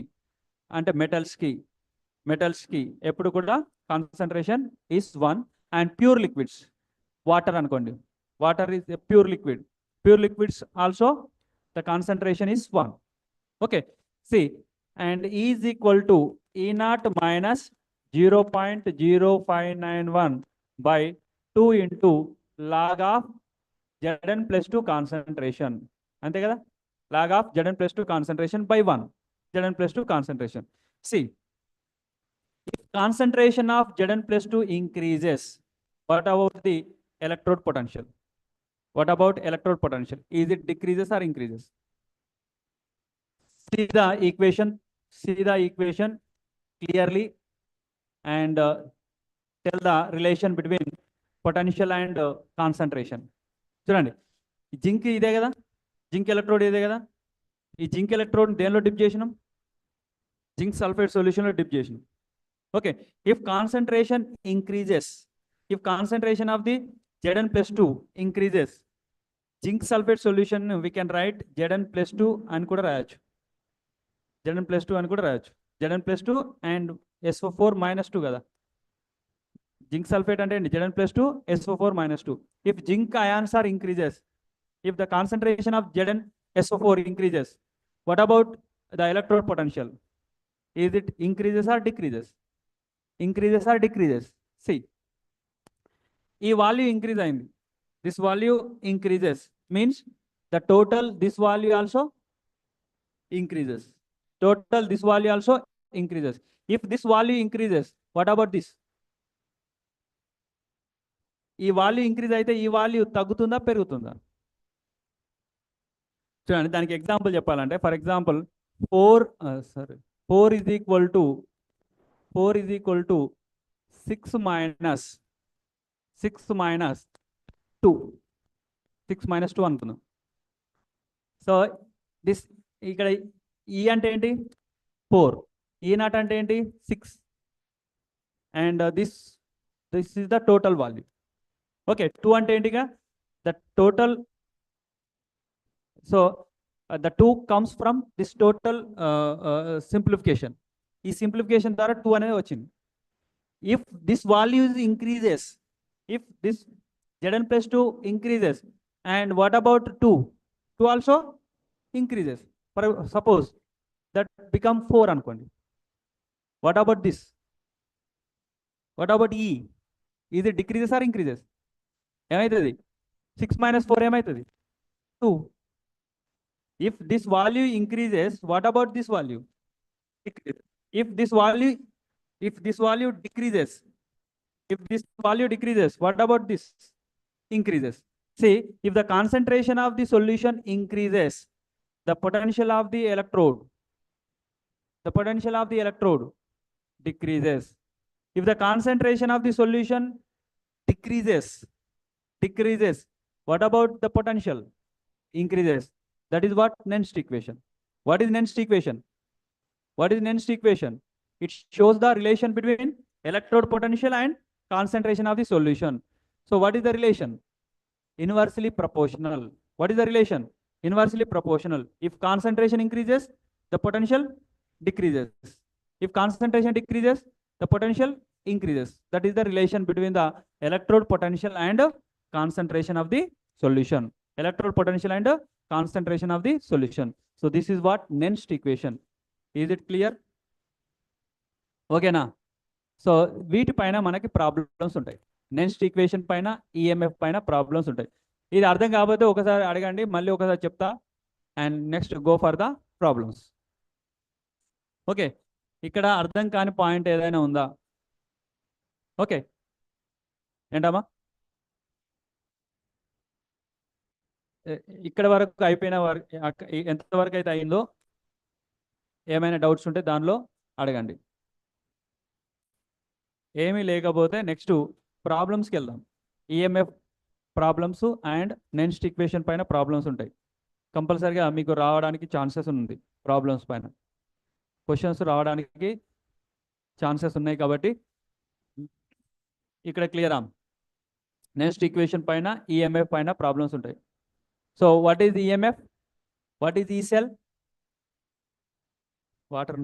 అంటే metals కి ఎప్పుడు కూడా concentration is 1. And pure liquids, water అనుకోండి, water is a pure liquid. Pure liquids also the concentration is 1. Okay, see, and E is equal to E naught minus 0.0591 by 2 into log of Zn plus 2 concentration. అంతే కదా? Log of Zn plus 2 concentration by 1. Zn plus 2 concentration. See, if concentration of Zn plus 2 increases, what about the electrode potential? What about electrode potential? Is it decreases or increases? See the equation clearly and tell the relation between potential and concentration. చూడండి, zinc ఇదే కదా, zinc electrode ఇదే కదా. ఈ zinc electrode దేనిలో dip చేసినాం? Zinc sulphate సొల్యూషన్లో dip చేసినాం. Okay, if concentration increases, if concentration of the Zn plus 2 increases, zinc sulfate solution we can write Zn plus 2 అని కూడా రాయొచ్చు. Zn plus 2 అని కూడా రాయొచ్చు. Zn plus 2 and SO4 minus 2 కదా. జింక్ సల్ఫేట్ అంటే ఏంటి? Zn plus 2 SO4 minus 2. If zinc ions are increases, if the concentration of Zn SO4 increases, what about the electrode potential? Is it increases or decreases? Increases or decreases? See, ఈ value increase అయింది, this value increases means the total this value also increases. Total this value also increases. If this value increases, what about this? ఈ value increase అయితే ఈ value తగ్గుతుందా పెరుగుతుందా? చూడండి, దానికి example చెప్పాలంటే, for example 4 is equal to 6 minus 2 అనుకుందాం. So this ఇక్కడ ఈ అంటే ఏంటి? 4. ఈ నాట్ అంటే ఏంటి? 6. And this is the total value. Okay, 2 అంటే ఏంటిగా? The total. So the 2 comes from this total simplification. ఈ సింప్లిఫికేషన్ ద్వారా 2 అనేది వచ్చింది. If this value increases, if this Zn plus 2 increases, and what about 2? 2 also increases. For suppose that become 4 అనుకోండి. What about this? What about E? Is it decreases or increases? ఏమవుతుంది? 6 minus 4 ఏమవుతుంది? 2. If this value increases, what about this value? Decreases. If this value decreases, what about this? Increases. See, if the concentration of the solution increases, the potential of the electrode decreases. If the concentration of the solution decreases, what about the potential? Increases. That is what Nernst equation. What is Nernst equation? It shows the relation between electrode potential and concentration of the solution. So what is the relation? Inversely proportional. What is the relation? Inversely proportional. If concentration increases, the potential decreases. If concentration decreases, the potential increases. That is the relation between the electrode potential and concentration of the solution. Electrode potential and concentration of the solution. So this is what Nernst equation. Is it clear? ఓకేనా? So వీటిపైన మనకి problems ఉంటాయి. Next equation పైన EMF పైన problems ఉంటాయి. ఇది అర్థం కాకపోతే ఒకసారి అడగండి, మళ్ళీ ఒకసారి చెప్తా, and next go for the problems. Okay, ఇక్కడ అర్థం కాని పాయింట్ ఏదైనా ఉందా? ఓకే, ఏంటమ్మా? ఇక్కడ వరకు అయిపోయిన వరకు, ఎంతవరకు అయితే అయిందో ఏమైనా డౌట్స్ ఉంటే దానిలో అడగండి. ఏమీ లేకపోతే నెక్స్ట్ ప్రాబ్లమ్స్కి వెళ్దాం. EMF problems and next equation పైన ప్రాబ్లమ్స్ ఉంటాయి. కంపల్సరిగా మీకు రావడానికి ఛాన్సెస్ ఉంది. ప్రాబ్లమ్స్ పైన క్వశ్చన్స్ రావడానికి ఛాన్సెస్ ఉన్నాయి. కాబట్టి ఇక్కడ క్లియరా? నెక్స్ట్ ఈక్వేషన్ పైన ఈఎంఎఫ్ పైన ప్రాబ్లమ్స్ ఉంటాయి. So what is EMF? What is E cell? Water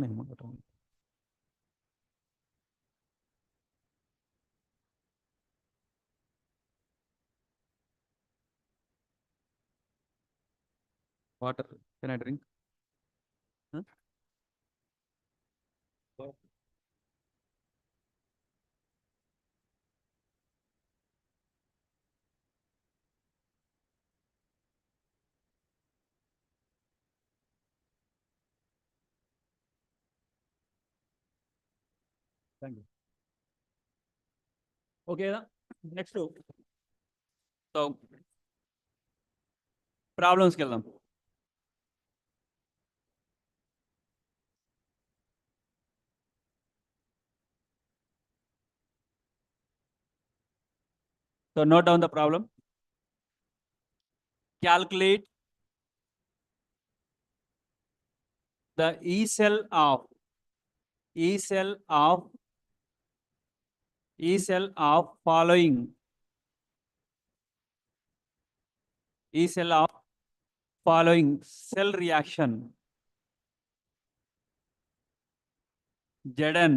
water. Can I drink? Huh? Thank you. Okay, next to so problems కి వెళ్దాం. So note down the problem. Calculate the E cell of following cell reaction Zn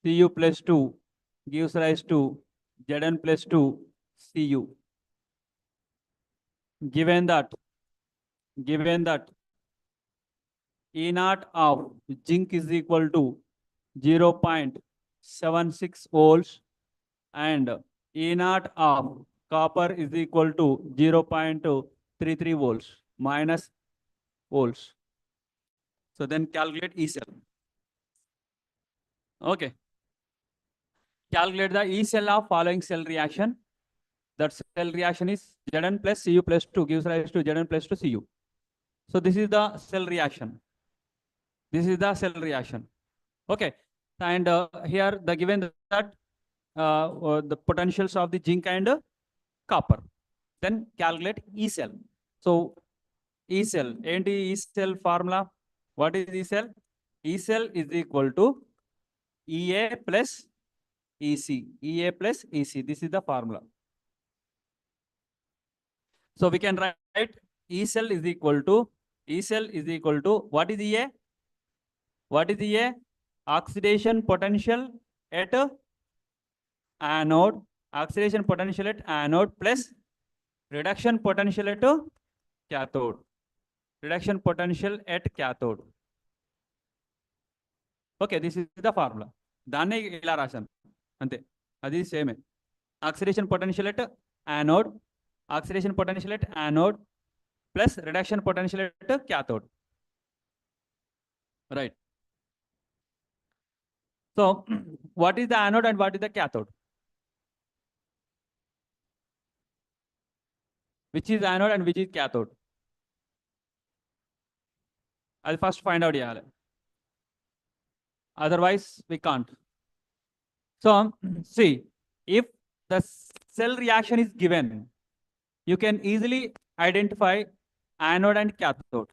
Cu plus 2 gives rise to Zn plus 2 Cu. Given that E naught of zinc is equal to 0.76 volts and E naught of copper is equal to 0.33 volts minus volts. So then calculate E cell. Okay. Calculate the E cell of following cell reaction. That cell reaction is Zn plus Cu plus 2 gives rise to Zn plus 2 Cu. So this is the cell reaction. Okay. And here the given that the potentials of the zinc and copper. Then calculate E cell. So E cell, ఏంటి E cell formula? What is E cell? E cell is equal to EA plus EC. EA plus EC. This is the formula. So we can write E cell is equal to what is EA? What is EA? Oxidation potential at anode. Oxidation potential at anode plus reduction potential at cathode. Reduction potential at cathode. Okay, this is the formula. దాన్ని ఇలా రాశాను అంతే, అది సేమే. Oxidation potential at anode, oxidation potential at anode plus reduction potential at cathode. Right. So what is the anode and what is the cathode? Which is anode and which is cathode? అది first find out చేయాలి, otherwise we can't. So see, if the cell reaction is given, you can easily identify anode and cathode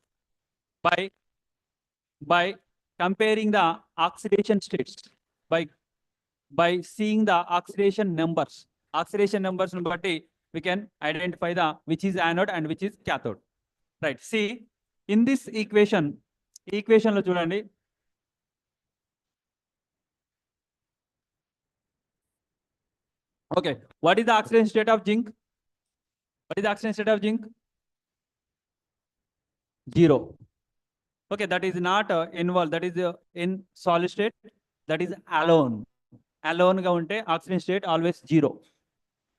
by comparing the oxidation states, by seeing the oxidation numbers. Oxidation numbers batti we can identify the which is anode and which is cathode. Right. See, in this equation lo chudandi, Okay, what is the oxidation state of zinc? What is the oxidation state of zinc? 0. Okay, that is not involved. That is in solid state. That is alone. Alone ga unte oxidation state always 0.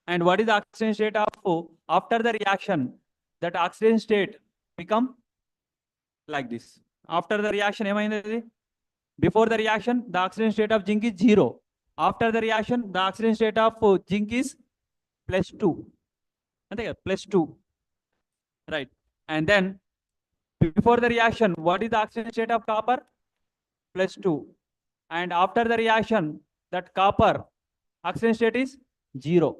And what is the oxidation state of after the reaction? That oxidation state become like this. After the reaction, before the reaction, the oxidation state of zinc is 0. After the reaction, the oxidation state of zinc is +2. +2. Right. And then before the reaction, what is the oxidation state of copper? +2. And after the reaction, that copper oxidation state is 0.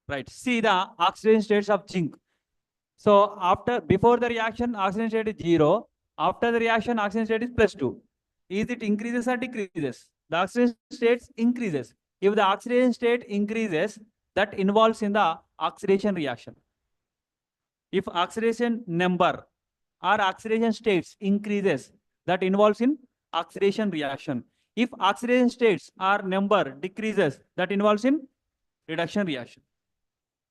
Right. See the oxidation states of zinc. So before the reaction, oxidation state is 0. After the reaction, oxidation state is +2. Is it increases or decreases? The oxidation state increases. If the oxidation state increases, that involves in the oxidation reaction. If oxidation number or oxidation states increases, that involves in oxidation reaction. If oxidation states or number decreases, that involves in reduction reaction.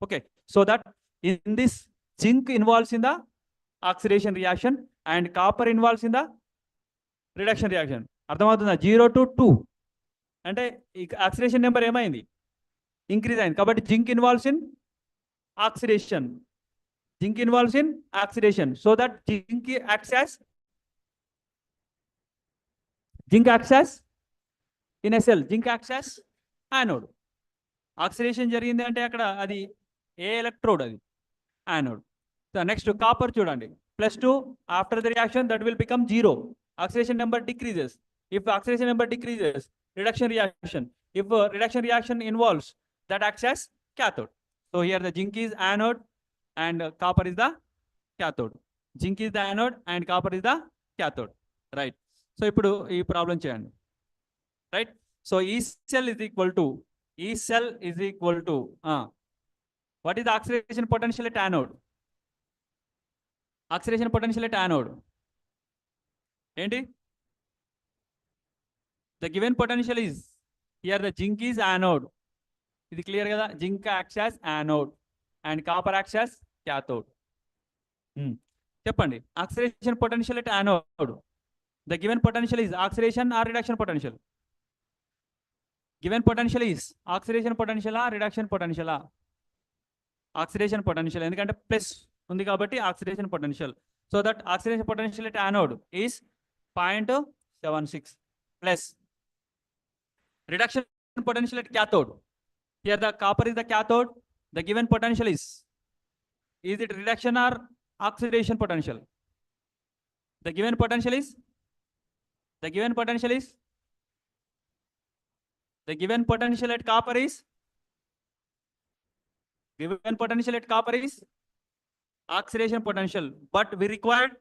Okay, so that in this, zinc involves in the oxidation reaction and copper involves in the reduction reaction. అర్థమవుతుందా? 0 to 2 అంటే oxidation number ఏమైంది? Increase అయింది. కాబట్టి zinc involves in oxidation. Zinc involves in oxidation. So that zinc acts as in a cell. Zinc acts as anode. Oxidation జరిగింది అంటే అక్కడ అది ఏ ఎలక్ట్రోడ్? అది యానోడ్. నెక్స్ట్ కాపర్ చూడండి. +2 after the reaction that will become 0. Oxidation number decreases. If oxidation number decreases, reduction reaction. If reduction reaction involves, that acts as cathode. So here the zinc is anode and copper is the cathode. Zinc is the anode and copper is the cathode. Right. So ఇప్పుడు ఈ problem చేయండి. Right. So E cell is equal to what is the oxidation potential at anode? Oxidation potential at anode ఏంటి? The given potential is, here the zinc is anode. ఇది clear కదా? Zinc acts as anode and copper acts as cathode. చెప్పండి, oxidation potential at anode. The given potential is oxidation or reduction potential? Given potential is oxidation potential or reduction potential? Oxidation potential, ఎందుకంటే plus ఉంది కాబట్టి oxidation potential. So that oxidation potential at anode is 0.76 plus reduction potential at cathode. Here the copper is the cathode. The given potential is it reduction or oxidation potential? The given potential is the given potential at copper is oxidation potential, but we required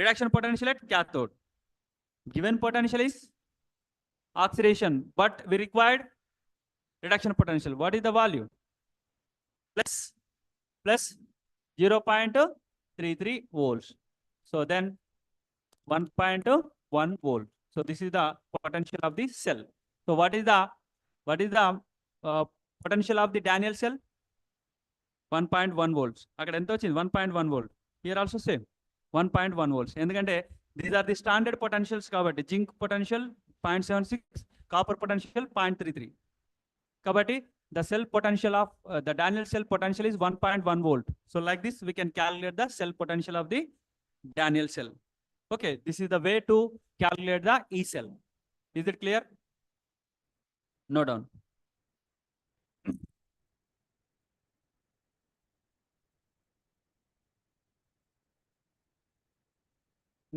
reduction potential at cathode. Given potential is oxidation, but we required reduction potential. What is the value? Plus 0.33 volts. So then 1.1 volt. So this is the potential of the cell. So what is the potential of the Daniel cell? 1.1 volts. అక్కడ ఎంత వచ్చింది? 1.1 volt. Here also same 1.1 volts. ఎందుకంటే these are the standard potentials కాబట్టి zinc potential 0.76, copper potential 0.33. Kabatti, the cell potential of the Daniel cell potential is 1.1 volt. So like this, we can calculate the cell potential of the Daniel cell. Okay, this is the way to calculate the E cell. Is it clear? Note down.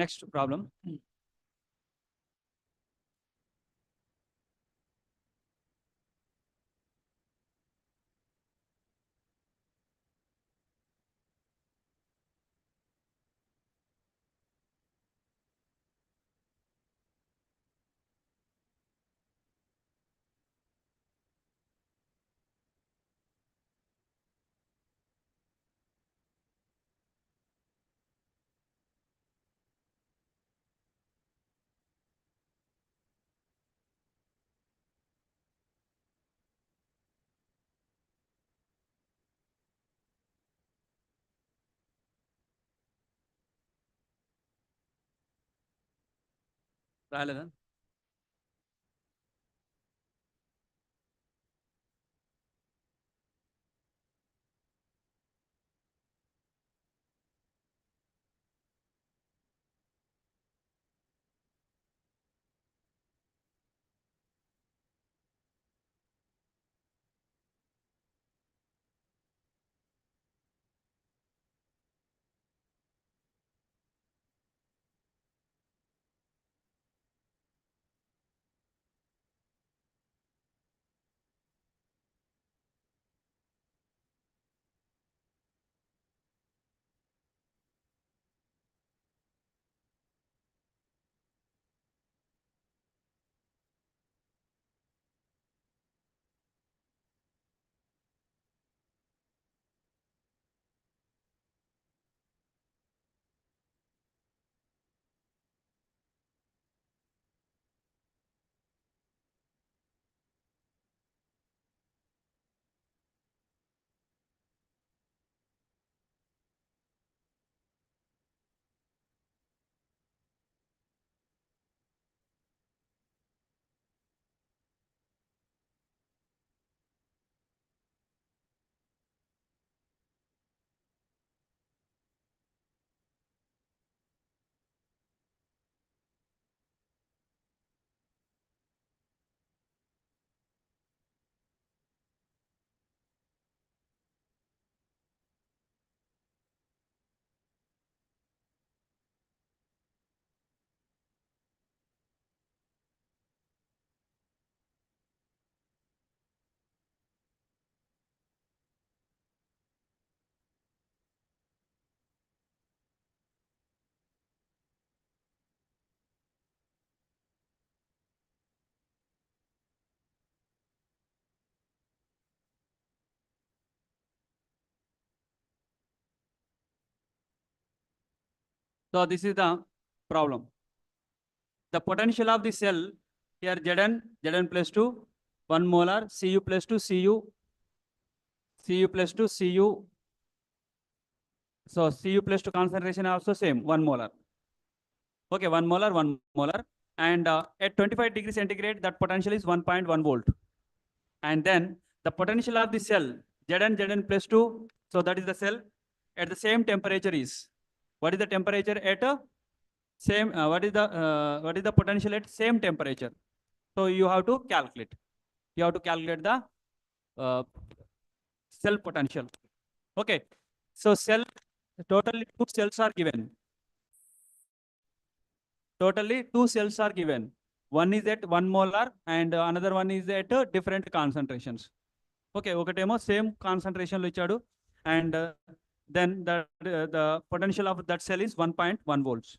Next problem. రాలేదా? So this is the problem. The potential of the cell here Zn plus 2, 1 molar, Cu plus 2, Cu plus 2, Cu. So Cu plus 2 concentration also same, 1 molar. Okay, 1 molar, 1 molar. And at 25 degrees centigrade, that potential is 1.1 volt. And then the potential of the cell, Zn plus 2, so that is the cell, at the same temperature is, what is the temperature at a same, what is the potential at same temperature? So you have to calculate. You have to calculate the cell potential. Okay. So cell, totally 2 cells are given. Totally 2 cells are given. One is at 1 molar and another one is at different concentrations. Okay, ఒకటేమో same concentration లో ఇచ్చాడు and then the potential of that cell is 1.1 volts.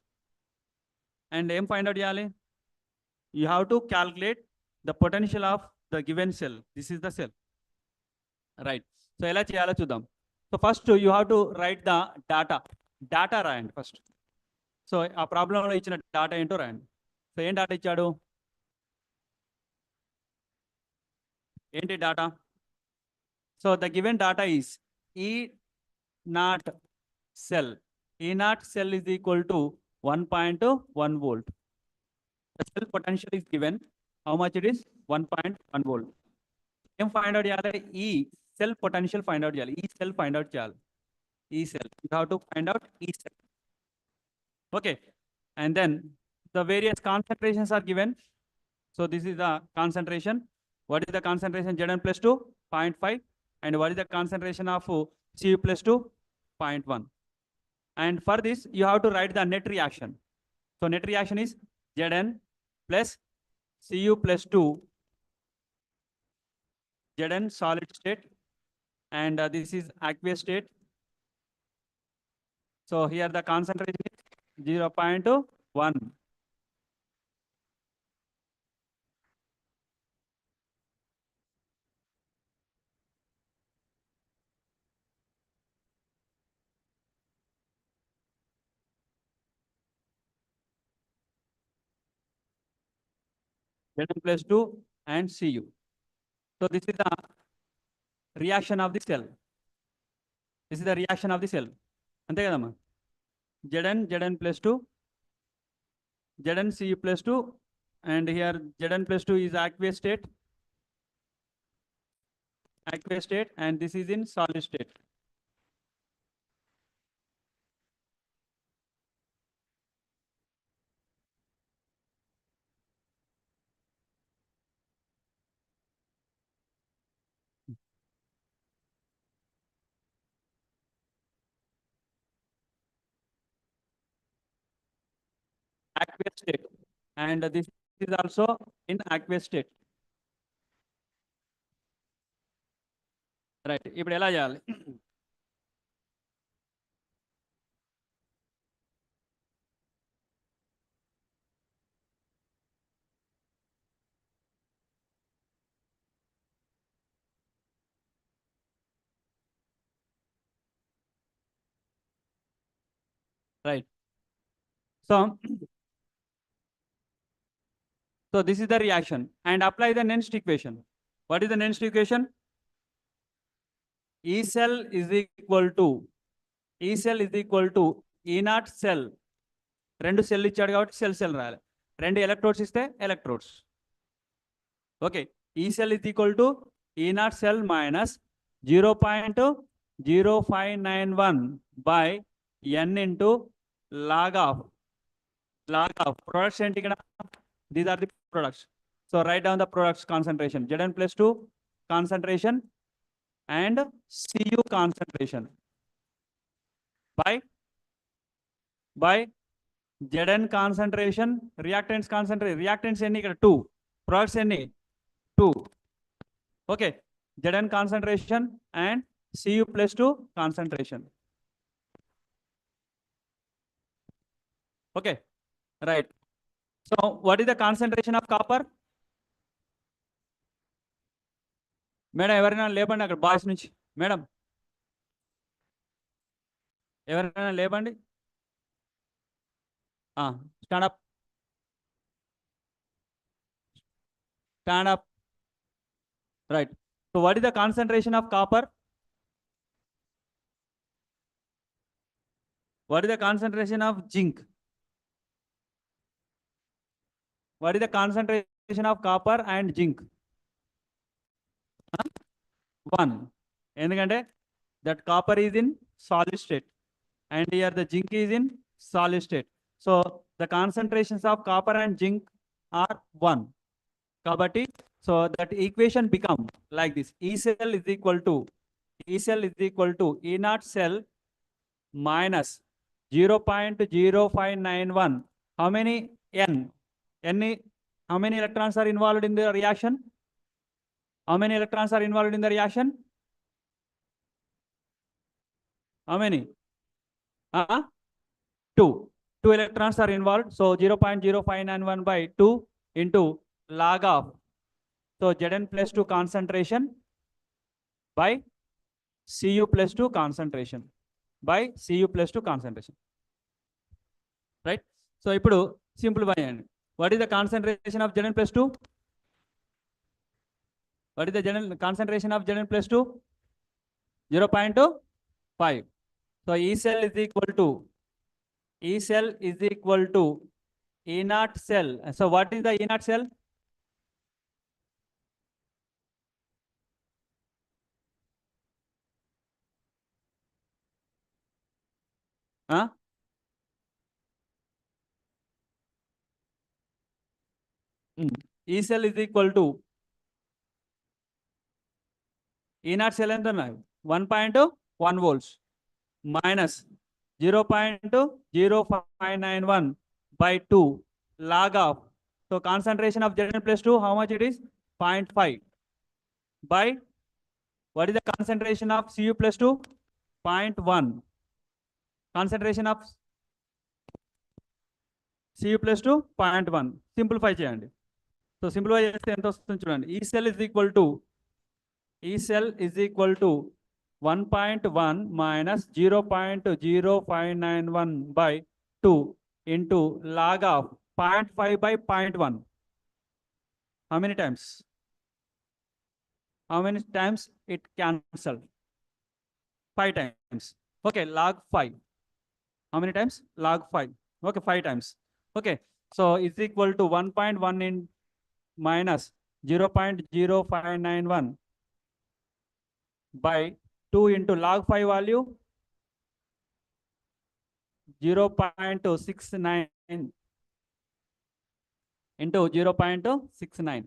And ఏం find out చేయాలి? You have to calculate the potential of the given cell. This is the cell. Right. So ఎలా చేయాలో చూద్దాం. So first you have to write the data. Data రాయండి first. So ఆ ప్రాబ్లంలో ఇచ్చిన data ఏంటో రాయండి. సో ఏం డాటా ఇచ్చాడు? ఏంటి data? So the given data is ఈ నాట్ సెల్. ఈ naught cell is equal to 1.1 volt. The cell potential is given. How much it is? 1.1 volt. ఏం ఫైండ్ అవుట్ చేయాలి? ఈ సెల్ పొటెన్షియల్ ఫైండ్ అవుట్ చేయాలి. ఈ cell find out చేయాలి. ఈ cell you have to find out ఈ cell. Okay, and then the various concentrations are given. So this is the concentration. What is the concentration? Zn plus 2, 0.5. And what is the concentration of Cu plus 2? 0.1. And for this, you have to write the net reaction. So net reaction is Zn plus Cu plus 2, Zn solid state, and this is aqueous state. So here the concentration is 0.1. Zn plus 2 and Cu. So this is the reaction of the cell. This is the reaction of the cell. అంతే కదమ్మా? Zn plus 2, Zn Cu plus 2, and here Zn plus 2 is aqueous state, and this is in solid state. Aqueous state, and this is also in aqueous state. Right. ఇప్పుడు ఎలా చేయాలి? Right. So this is the reaction, and apply the next equation. What is the next equation? E cell is equal to E naught cell. రెండు cell ఇచ్చాడు కాబట్టి cell రాయాలి. రెండు electrodes ఇస్తే electrodes. Okay, E cell is equal to E naught cell minus 0.0591 by n into log of products ఏంటి ఇక్కడ? These are the products. So right down the products concentration. Zn plus 2 concentration and Cu concentration by Zn concentration, reactants concentration. Reactants any 2, products any 2. Okay, Zn concentration and Cu plus 2 concentration. Okay, right. So what is the concentration of copper? Madam ఎవరైనా లేపండి అక్కడ boys నుంచి. Madam ఎవరైనా లేపండి. Stand up. Right. So what is the concentration of copper? What is the concentration of zinc? What is the concentration of copper and zinc? 1. ఎందుకంటే that copper is in solid state and here the zinc is in solid state. So the concentrations of copper and zinc are 1. Kabatti, so that equation become like this. E cell is equal to E naught cell minus 0.0591. How many N? How many electrons are involved in the reaction? How many electrons are involved in the reaction? How many? 2. 2 electrons are involved. So 0.0591 by 2 into log of. So Zn plus 2 concentration by Cu plus 2 concentration. Right? So ఇప్పుడు simplify చేయండి. What is the concentration of Zn plus 2? What is the concentration of Zn plus 2? 0.5. So E cell is equal to E naught cell. So what is the E naught cell? E cell is equal to E naught cell ఎంత ఉన్నాయి? 1.1 volts minus 0.0591 by 2 log of. So concentration of Zn plus 2, how much it is? 0.5 by what is the concentration of Cu plus 2? 0.1. Concentration of Cu plus 2 0.1. Simplify చేయండి. So simplify చేస్తే ఎంత వస్తుంది చూడండి. E cell is equal to 1.1 minus 0.0591 by 2 into log of 0.5 by 0.1. How many times? It cancelled? 5 times. Okay, log 5. How many times? Log 5. Okay, 5 times. Okay, So is equal to 1.1 in minus 0.0591 by 2 into log 5 value 0.69 into 0.69.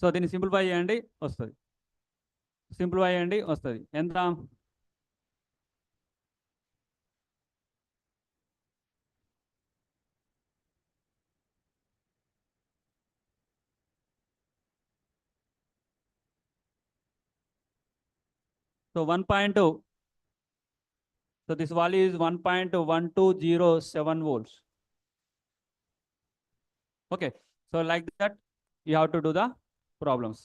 So దీన్ని simplify చేయండి వస్తుంది. Simplify చేయండి వస్తుంది ఎంత? So 1.2. So this value is 1.1207 volts. Okay. So like that, you have to do the problems.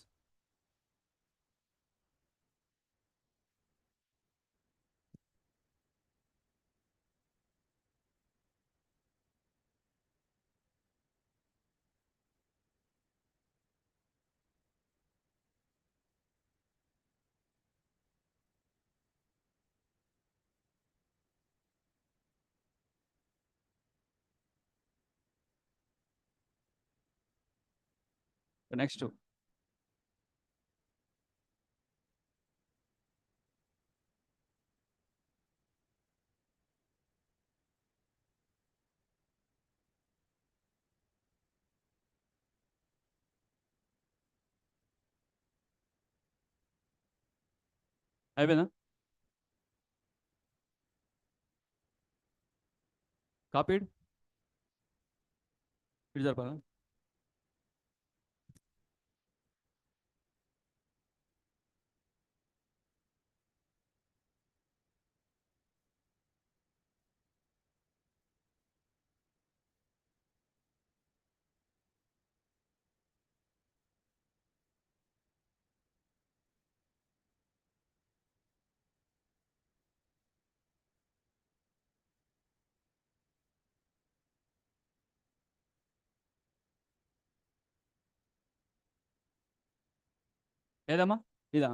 The next two. అయిపోయిందా? Copied ఇది సరిపోదా? ఏదమ్మా ఇదా?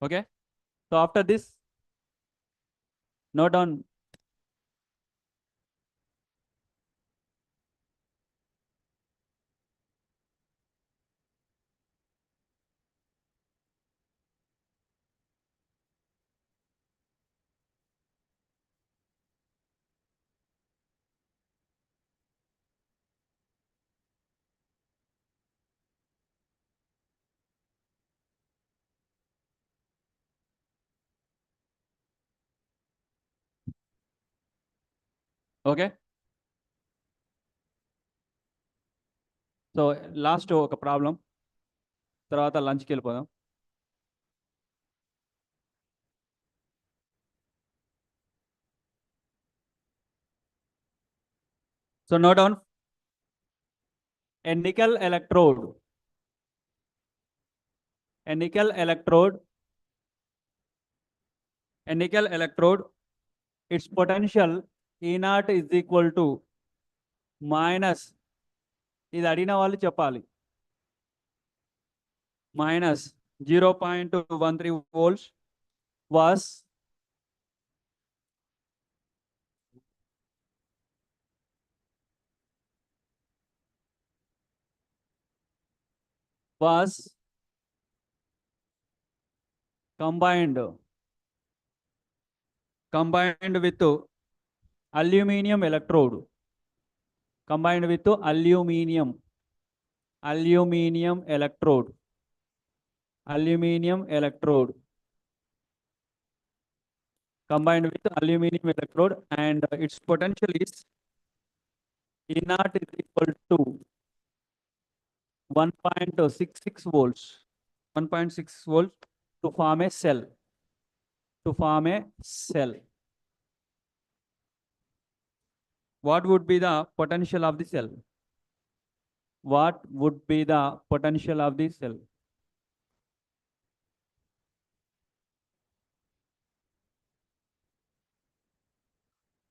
Okay. So after this note down. Okay. So last ఒక ప్రాబ్లం, తర్వాత లంచ్కి వెళ్ళిపోదాం. So note down a nickel electrode, a nickel electrode, a nickel electrode, its potential E naught is equal to minus, ఇది అడిగిన వాళ్ళు చెప్పాలి, minus 0.13 volts was combined with aluminum electrode, combined with aluminum electrode, combined with aluminum electrode, and its potential is E naught is equal to 1.66 volts, 1.6 volts to form a cell. To form a cell. What would be the potential of the cell? What would be the potential of the cell?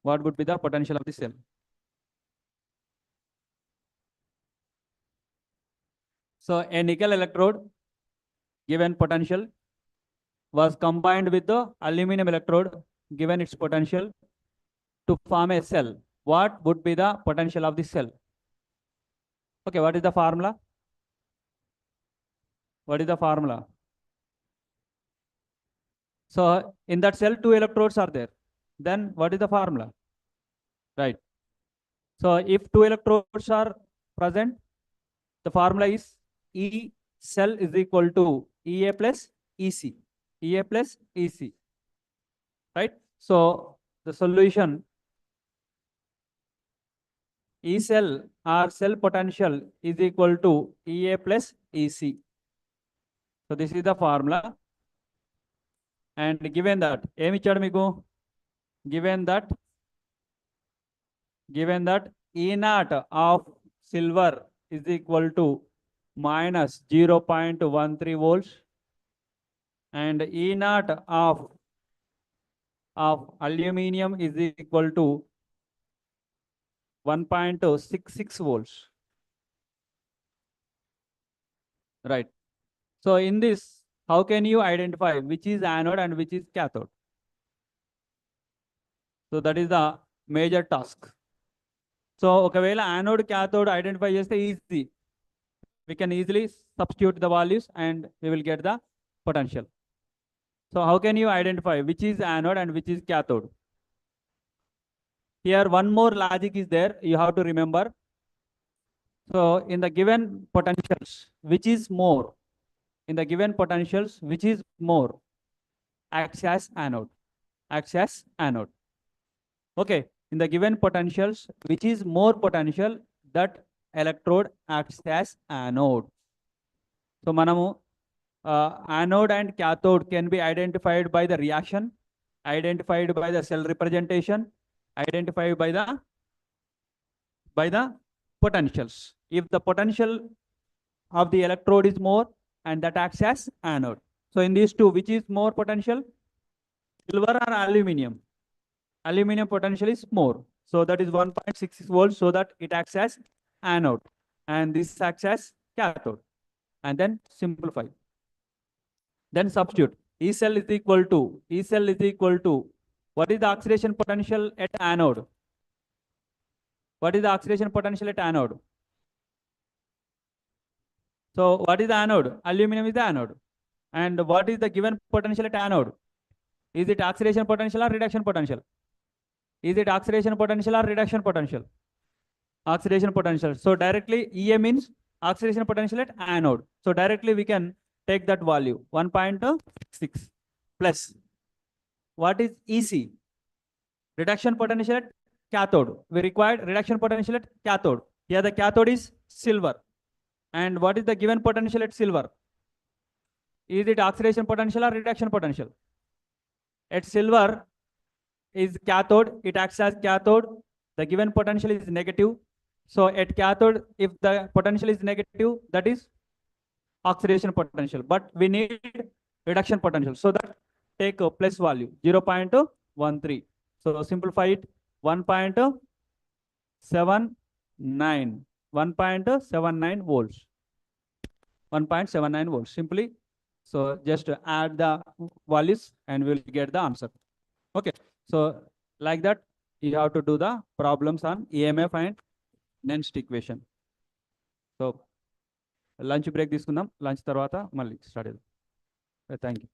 What would be the potential of the cell? So a nickel electrode given potential was combined with the aluminum electrode given its potential to form a cell. What would be the potential of the cell? Okay, what is the formula? What is the formula? So in that cell, two electrodes are there. Then what is the formula? Right. So if two electrodes are present, the formula is E cell is equal to EA plus EC. EA plus EC. Right. So the solution E cell or cell potential is equal to EA plus EC. So this is the formula. And given that, ఏమి ఇచ్చాడు మీకు? Given that E naught of silver is equal to minus 0.13 volts and E naught of aluminium is equal to 1.66 volts. Right. So in this, how can you identify which is anode and which is cathode? So that is the major task. So ఒకవేళ anode cathode identify చేస్తే easy. We can easily substitute the values and we will get the potential. So how can you identify which is anode and which is cathode? Here one more logic is there, you have to remember. So in the given potentials, which is more? In the given potentials, which is more? Acts as anode. Acts as anode. Okay, in the given potentials, which is more potential, that electrode acts as anode. So manamu anode and cathode can be identified by the reaction, identified by the cell representation, identified by the potentials. If the potential of the electrode is more, and that acts as anode. So in these two, which is more potential? Silver or aluminum? Aluminum potential is more. So that is 1.66 volts, so that it acts as anode. And this acts as cathode. And then simplify. Then substitute. E cell is equal to, what is the oxidation potential at anode? What is the oxidation potential at anode? So what is the anode? Aluminum is the anode. And what is the given potential at anode? Is it oxidation potential or reduction potential? Is it oxidation potential or reduction potential? Oxidation potential. So directly EA means oxidation potential at anode. So directly we can take that value 1.6 plus. What is EC? Reduction potential at cathode. We required reduction potential at cathode. Here the cathode is silver. And what is the given potential at silver? Is it oxidation potential or reduction potential? At silver is cathode, it acts as cathode. The given potential is negative. So at cathode, if the potential is negative, that is oxidation potential. But we need reduction potential. So that take a plus value 0.13. So simplify it 1.79. 1.79 volts. 1.79 volts. Simply. So just add the values and we'll get the answer. Okay. So like that, you have to do the problems on EMF and next equation. So lunch break తీసుకుందాం, lunch తర్వాత మళ్ళీ start చేద్దాం. Thank you.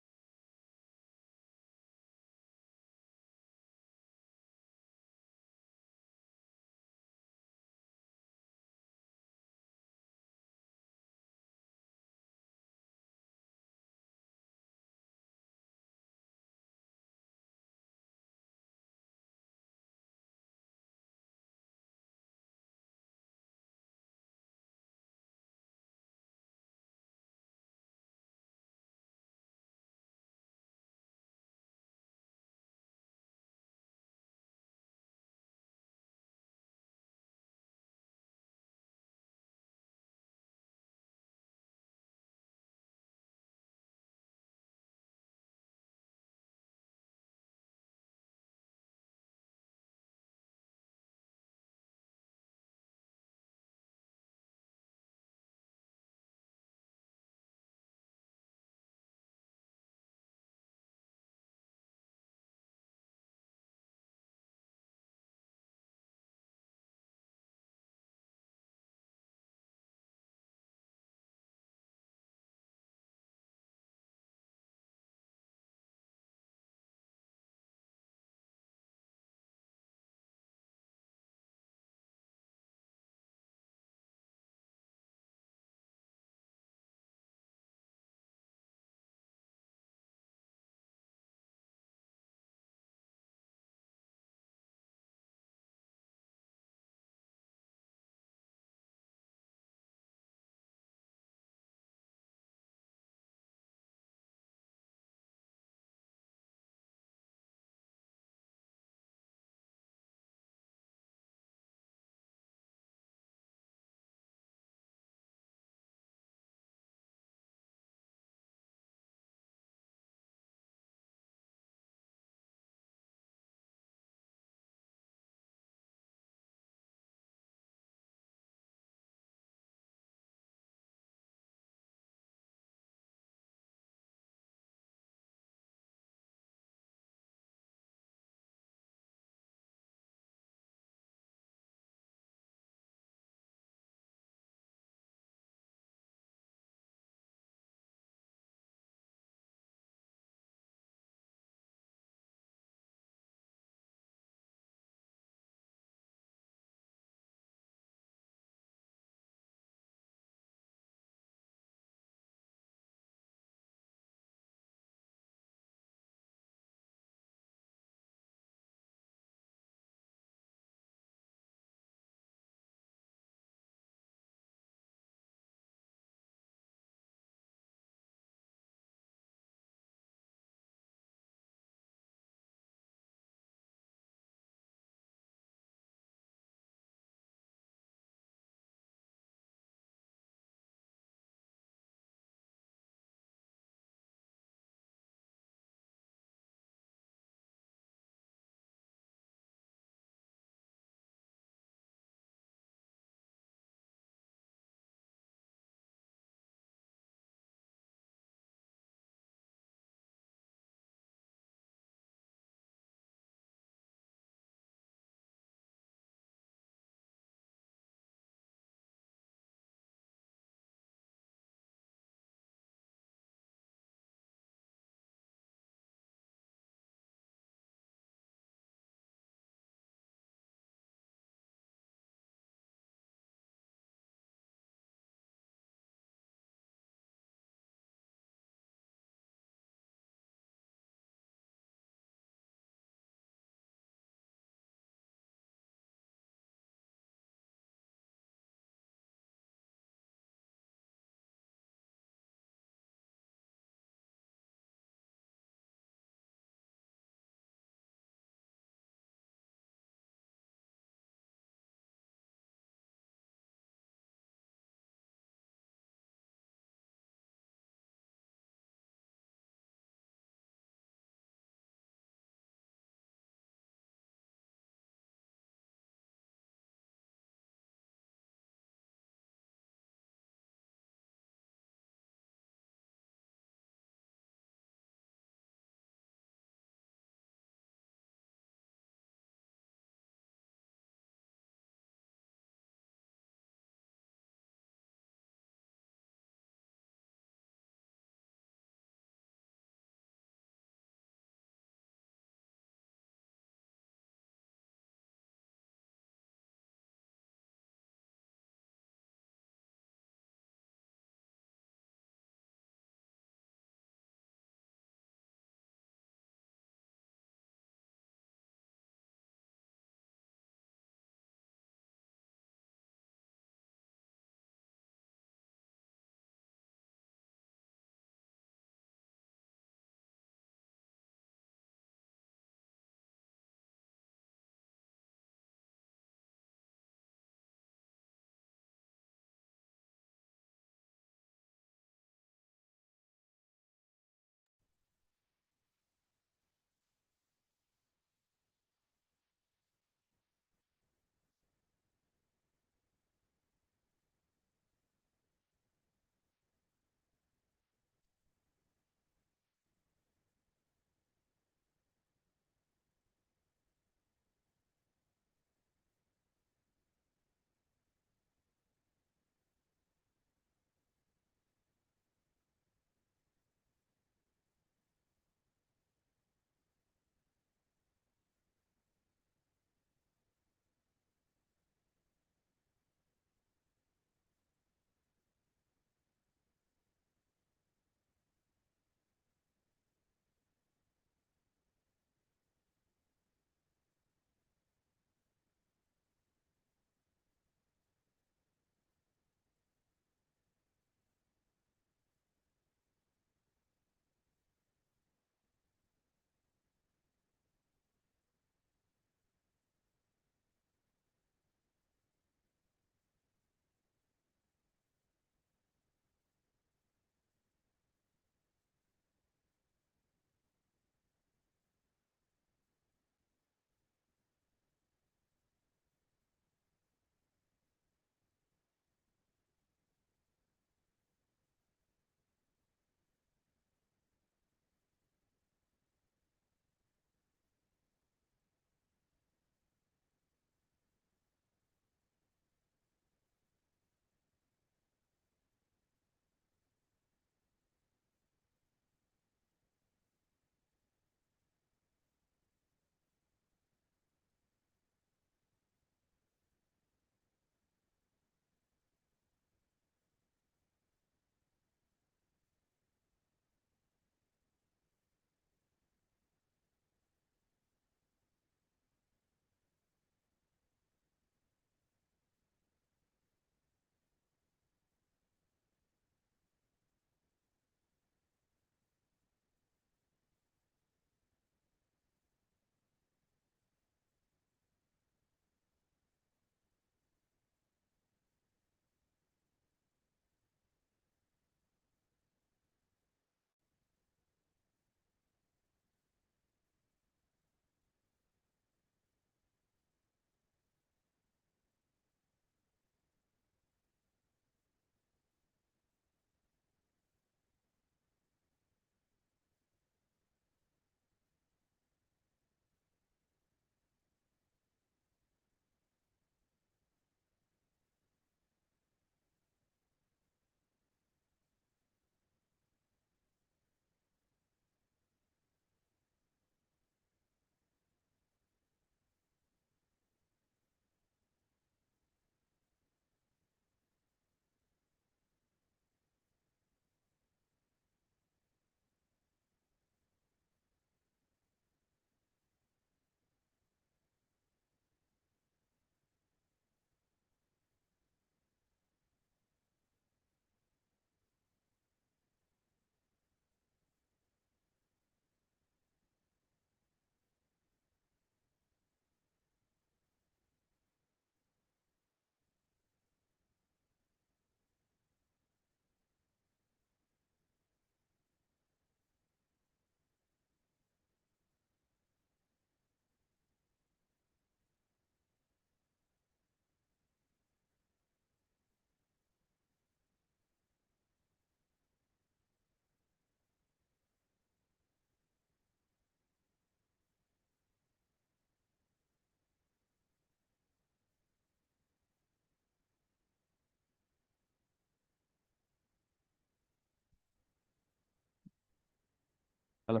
Hello.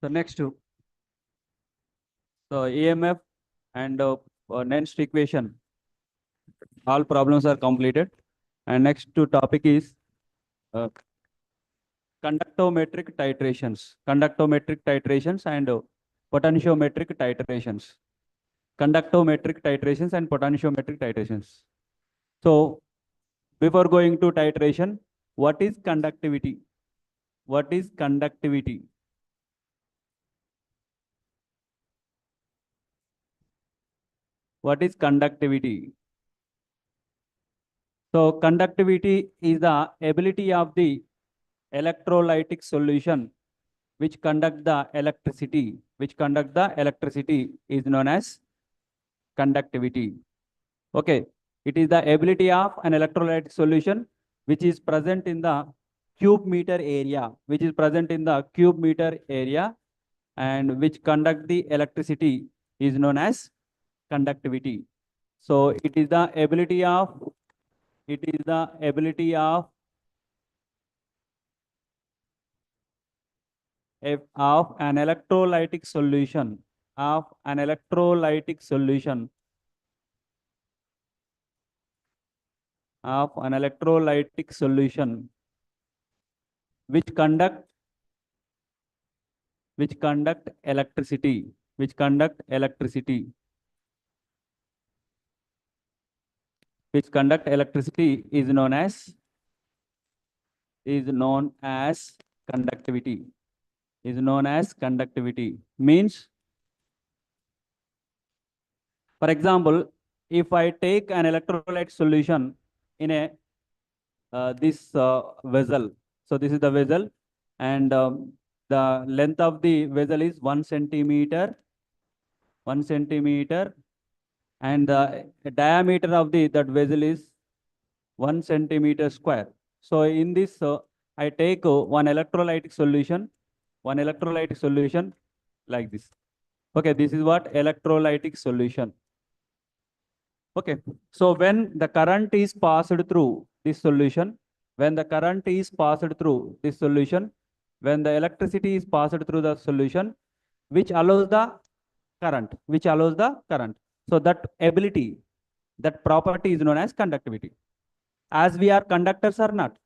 So next to so EMF and next equation, all problems are completed. And next to topic is uh, conductometric titrations and potentiometric titrations. Conductometric titrations and potentiometric titrations. So before going to titration, what is conductivity? What is conductivity? What is conductivity? So conductivity is the ability of the electrolytic solution which conduct the electricity is known as conductivity. Okay, it is the ability of an electrolytic solution which is present in the cube meter area, and which conduct the electricity is known as conductivity. So it is the ability of an electrolytic solution of an electrolytic solution of an electrolytic solution which conduct electricity is known as conductivity means, for example, if I take an electrolyte solution in a this vessel, so this is the vessel, and the length of the vessel is 1 centimeter, and the diameter of the that vessel is 1 centimeter square. So in this, I take one electrolytic solution like this. Okay, this is what electrolytic solution. Okay, so when the current is passed through this solution, when the electricity is passed through the solution, which allows the current. So that ability, that property is known as conductivity. As we are conductors or not?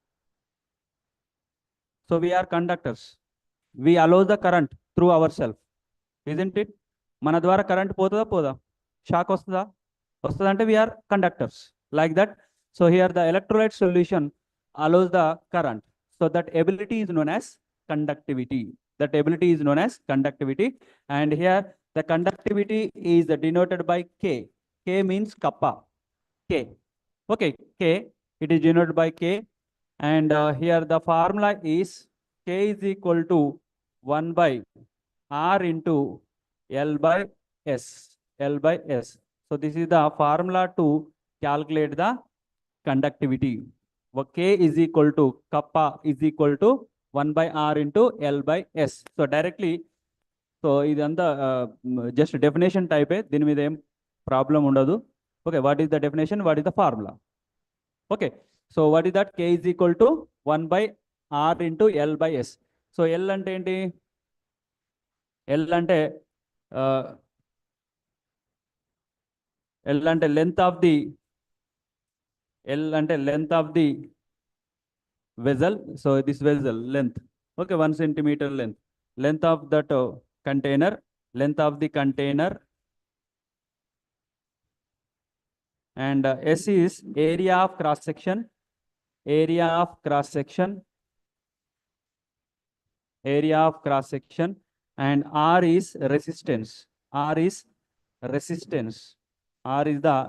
So we are conductors. We allow the current through ourselves, isn't it? మన ద్వారా current పోతుందా పోదా? Shock వస్తుందా? వస్తుందంటే we are conductors. Like that. So here the electrolyte solution allows the current. So that ability is known as conductivity. And here the conductivity is denoted by K. K means kappa. K. Okay, K. It is denoted by K. And here the formula is K is equal to 1 by R into L by S. So this is the formula to calculate the conductivity. K is equal to kappa is equal to 1 by R into L by S. So directly, so idanతా just definition type. దీని మీద ఏం problem ఉండదు. Okay, what is the definition? What is the formula? Okay, so what is that? K is equal to 1 by R into L by S. So L అంటే ఏంటి? L అంటే length of the vessel. So this vessel length, okay, 1 centimeter length of that container, and S is area of cross section, and R is resistance. R is the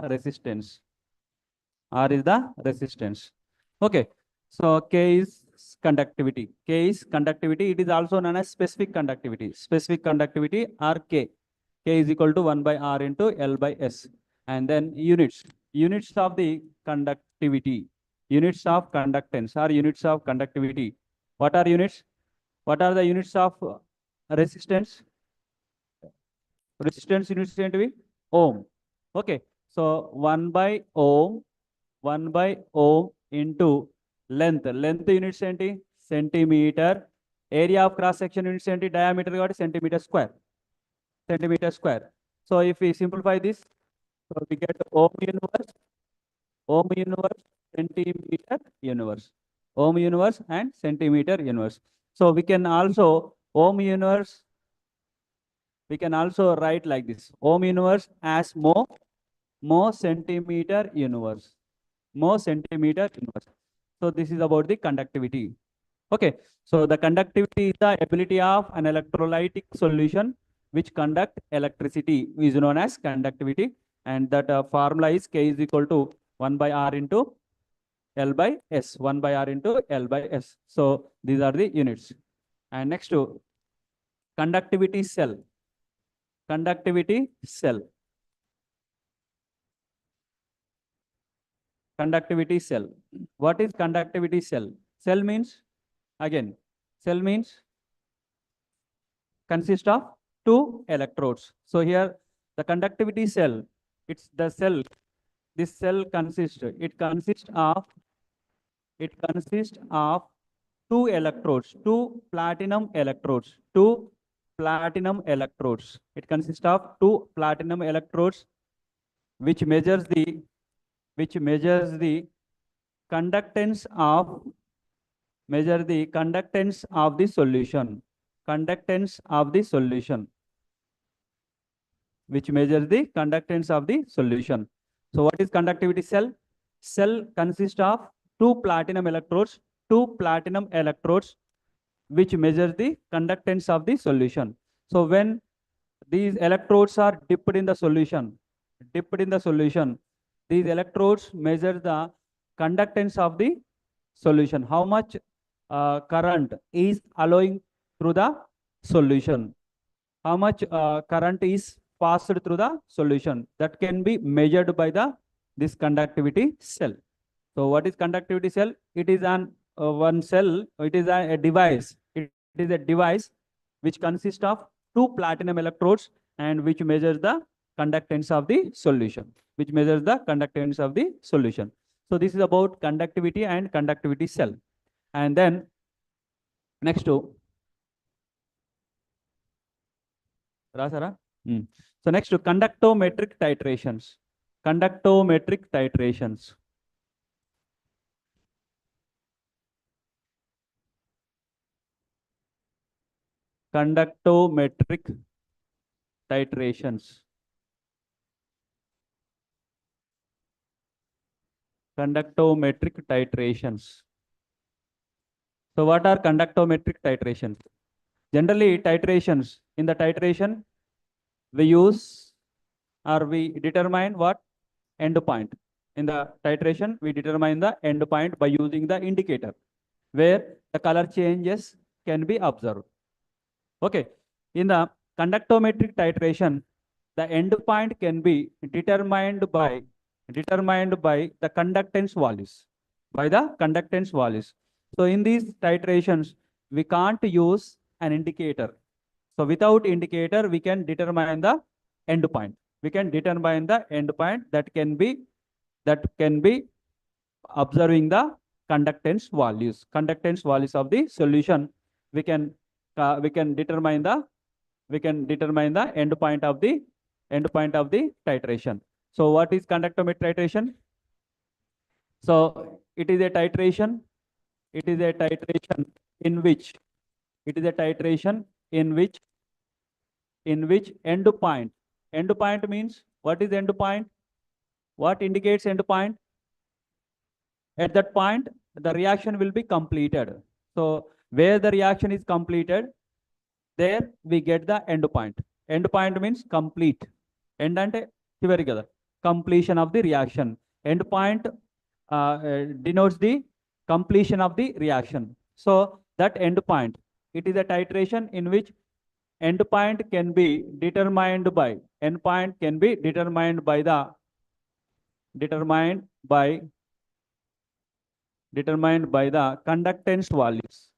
resistance. Okay, so K is conductivity. It is also known as specific conductivity. Or K is equal to 1 by R into L by S. And then units of the conductivity, units of conductance or units of conductivity. What are units? What are the units of resistance? resistance units ఏంటివి ohm. Okay, so 1 by ohm into length units ఏంటి centimeter, area of cross section units ఏంటి diameter కాబట్టి centimeter square. So if we simplify this, so we get ohm inverse, centimeter inverse, ohm inverse and centimeter inverse. So we can also ohm inverse, we can also write like this, ohm inverse as mho centimeter inverse, mho centimeter inverse. So this is about the conductivity. Okay, so the conductivity is the ability of an electrolytic solution which conduct electricity is known as conductivity, and that formula is K is equal to 1 by R into L by S, 1 by R into L by S. So these are the units. And next to conductivity cell, conductivity cell, conductivity cell. What is conductivity cell? Cell means, again, cell means consist of two electrodes. So here the conductivity cell, it's the cell, this cell consists, it consists of two electrodes, two platinum electrodes, two platinum electrodes. It consists of two platinum electrodes which measures the conductance of, measure the conductance of the solution, conductance of the solution, which measures the conductance of the solution. So what is conductivity cell? Cell consists of two platinum electrodes, which measures the conductance of the solution. So when these electrodes are dipped in the solution, these electrodes measure the conductance of the solution. How much current is allowing through the solution? How much current is passed through the solution? That can be measured by this conductivity cell. So what is conductivity cell? It is one cell. It is a device. It is a device which consists of two platinum electrodes and which measures the conductance of the solution. So this is about conductivity and conductivity cell. And then next to Rasara. So next to conductometric titrations. Conductometric titrations. Conductometric titrations. Conductometric titrations. So what are conductometric titrations? Generally, titrations, in the titration, we use or we determine what? End point. In the titration, we determine the end point by using the indicator, where the color changes can be observed. Okay. In the conductometric titration, the end point can be determined by the conductance values. So in these titrations, we can't use an indicator. So without indicator, we can determine the end point. That can be observing the conductance values of the solution. We can determine the end point of the titration. So what is conductometric titration? So it is a titration in which end point means, what is end point? What indicates end point? At that point, the reaction will be completed. So where the reaction is completed, there we get the end point. End point means complete. End ante chivari kada, completion of the reaction. End point denotes the completion of the reaction. So that end point, it is a titration in which end point can be determined by the conductance values,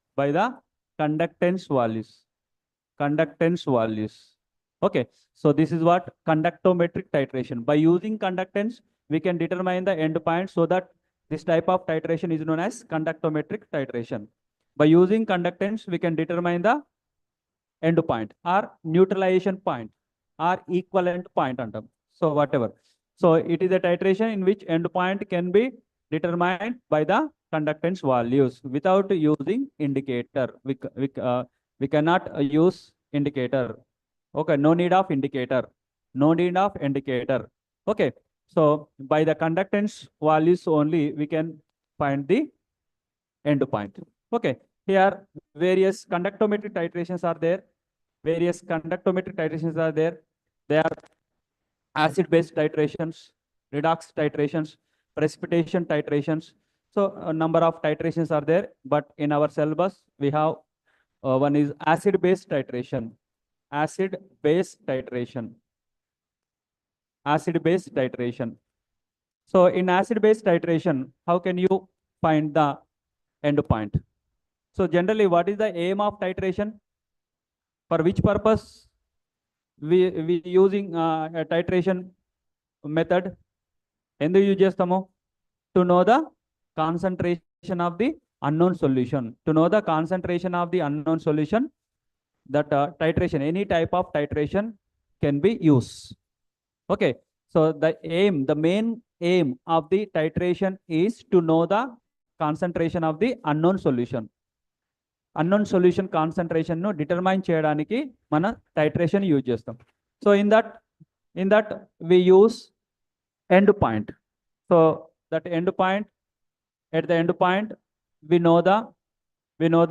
Okay, so this is what conductometric titration. By using conductance, we can determine the endpoint, so that this type of titration is known as conductometric titration. By using conductance, we can determine the endpoint or neutralization point or equivalent point under. So whatever. So it is a titration in which endpoint can be determined by the conductance values without using indicator. We cannot use indicator. Okay, no need of indicator. No need of indicator. Okay, so by the conductance values only, we can find the endpoint. Okay, here various conductometric titrations are there. Various conductometric titrations are there. They are acid-base titrations, redox titrations, precipitation titrations. So a number of titrations are there, but in our syllabus, we have one is acid-base titration. Acid-base titration. Acid-base titration. So in acid-base titration, how can you find the endpoint? So generally, what is the aim of titration? For which purpose we using a titration method? ఎందుకు use చేస్తాము? To know the concentration of the unknown solution. To know the concentration of the unknown solution, that titration, any type of titration can be used. Okay, so the main aim of the titration is to know the concentration of the unknown solution. Unknown solution concentration ను determine చేయడానికి మన titration use చేస్తాం. So in that we use end point. So that end point, at the end point, we know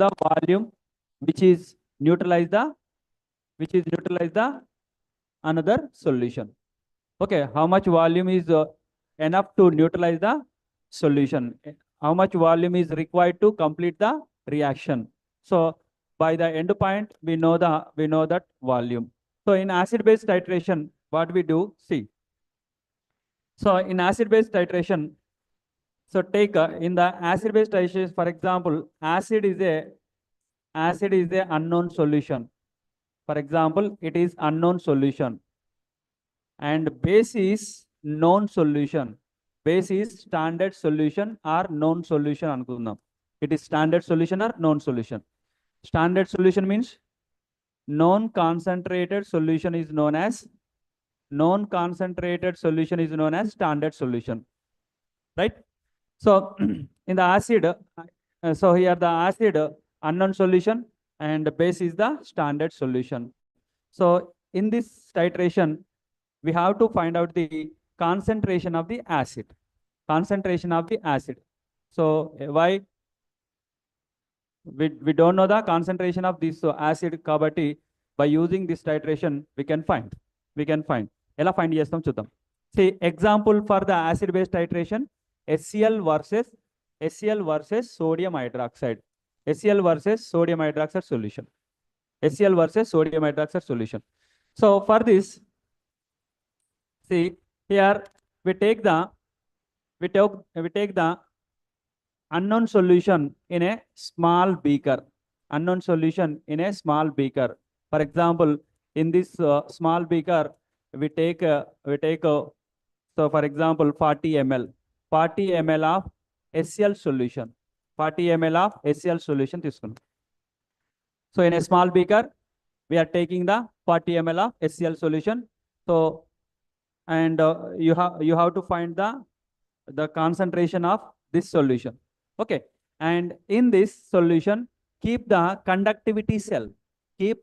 the volume which is neutralize the another solution. Okay, how much volume is enough to neutralize the solution? How much volume is required to complete the reaction? So by the end point, we know that volume. So in acid-base titration, what we do? See. So in acid-base titration, so take in the acid-base titration, for example, acid is a unknown solution. For example, it is unknown solution, and base is known solution. Base is standard solution or known solution అనుకుందాం. It is standard solution or known solution. Standard solution means known concentrated solution is known as standard solution, right? So in the acid, so here the acid unknown solution and base is the standard solution. So in this titration, we have to find out the concentration of the acid. Concentration of the acid. So why? We don't know the concentration of this acid kabatti. By using this titration, we can find. ఎలా find చేస్తాం చూద్దాం. See example for the acid base titration, HCl versus sodium hydroxide. HCl versus sodium hydroxide solution. HCl versus sodium hydroxide solution. So for this, see here we take the unknown solution in a small beaker. Unknown solution in a small beaker. For example, in this small beaker, we take so for example 40 ml of HCl solution. 40 ml of HCl solution తీసుకున్నాం. So in a small beaker, we are taking the 40 ml of HCl solution. So and you have to find the concentration of this solution. Okay, and in this solution, keep the conductivity cell. Keep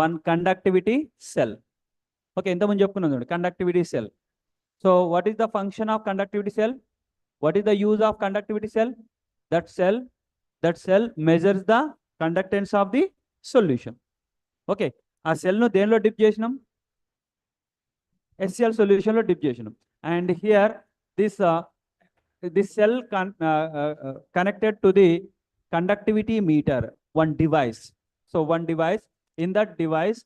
one conductivity cell. Okay, ఇంతకుముందు చెప్పుకున్నాం చూడండి conductivity cell. So what is the function of conductivity cell? What is the use of conductivity cell? That cell measures the conductance of the solution. Okay, ఆ cell ను దేనిలో dip చేసినాం? HCl solution లో dip చేసినాం. And here this cell connected to the conductivity meter, one device. So one device, in that device,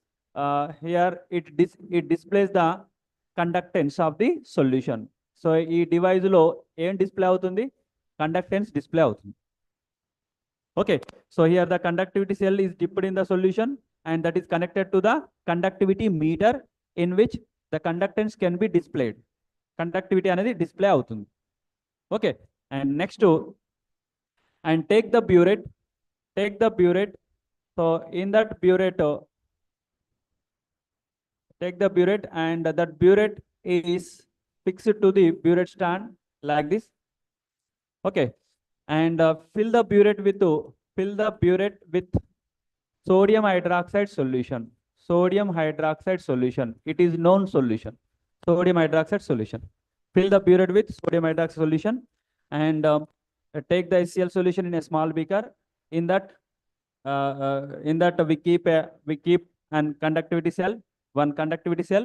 here it displays the conductance of the solution. So ఈ device లో ఏం display అవుతుంది? Conductance display అవుతుంది. Okay, so here the conductivity cell is dipped in the solution, and that is connected to the conductivity meter in which the conductance can be displayed. Conductivity అనేది display అవుతుంది. Okay, and next to, and take the burette. So in that burette, take the burette, and that burette is fixed to the burette stand like this. Okay, and fill the burette with sodium hydroxide solution. Sodium hydroxide solution. It is known solution. Sodium hydroxide solution. Fill the burette with sodium hydroxide solution, and take the HCl solution in a small beaker. In that we keep an conductivity cell, one conductivity cell,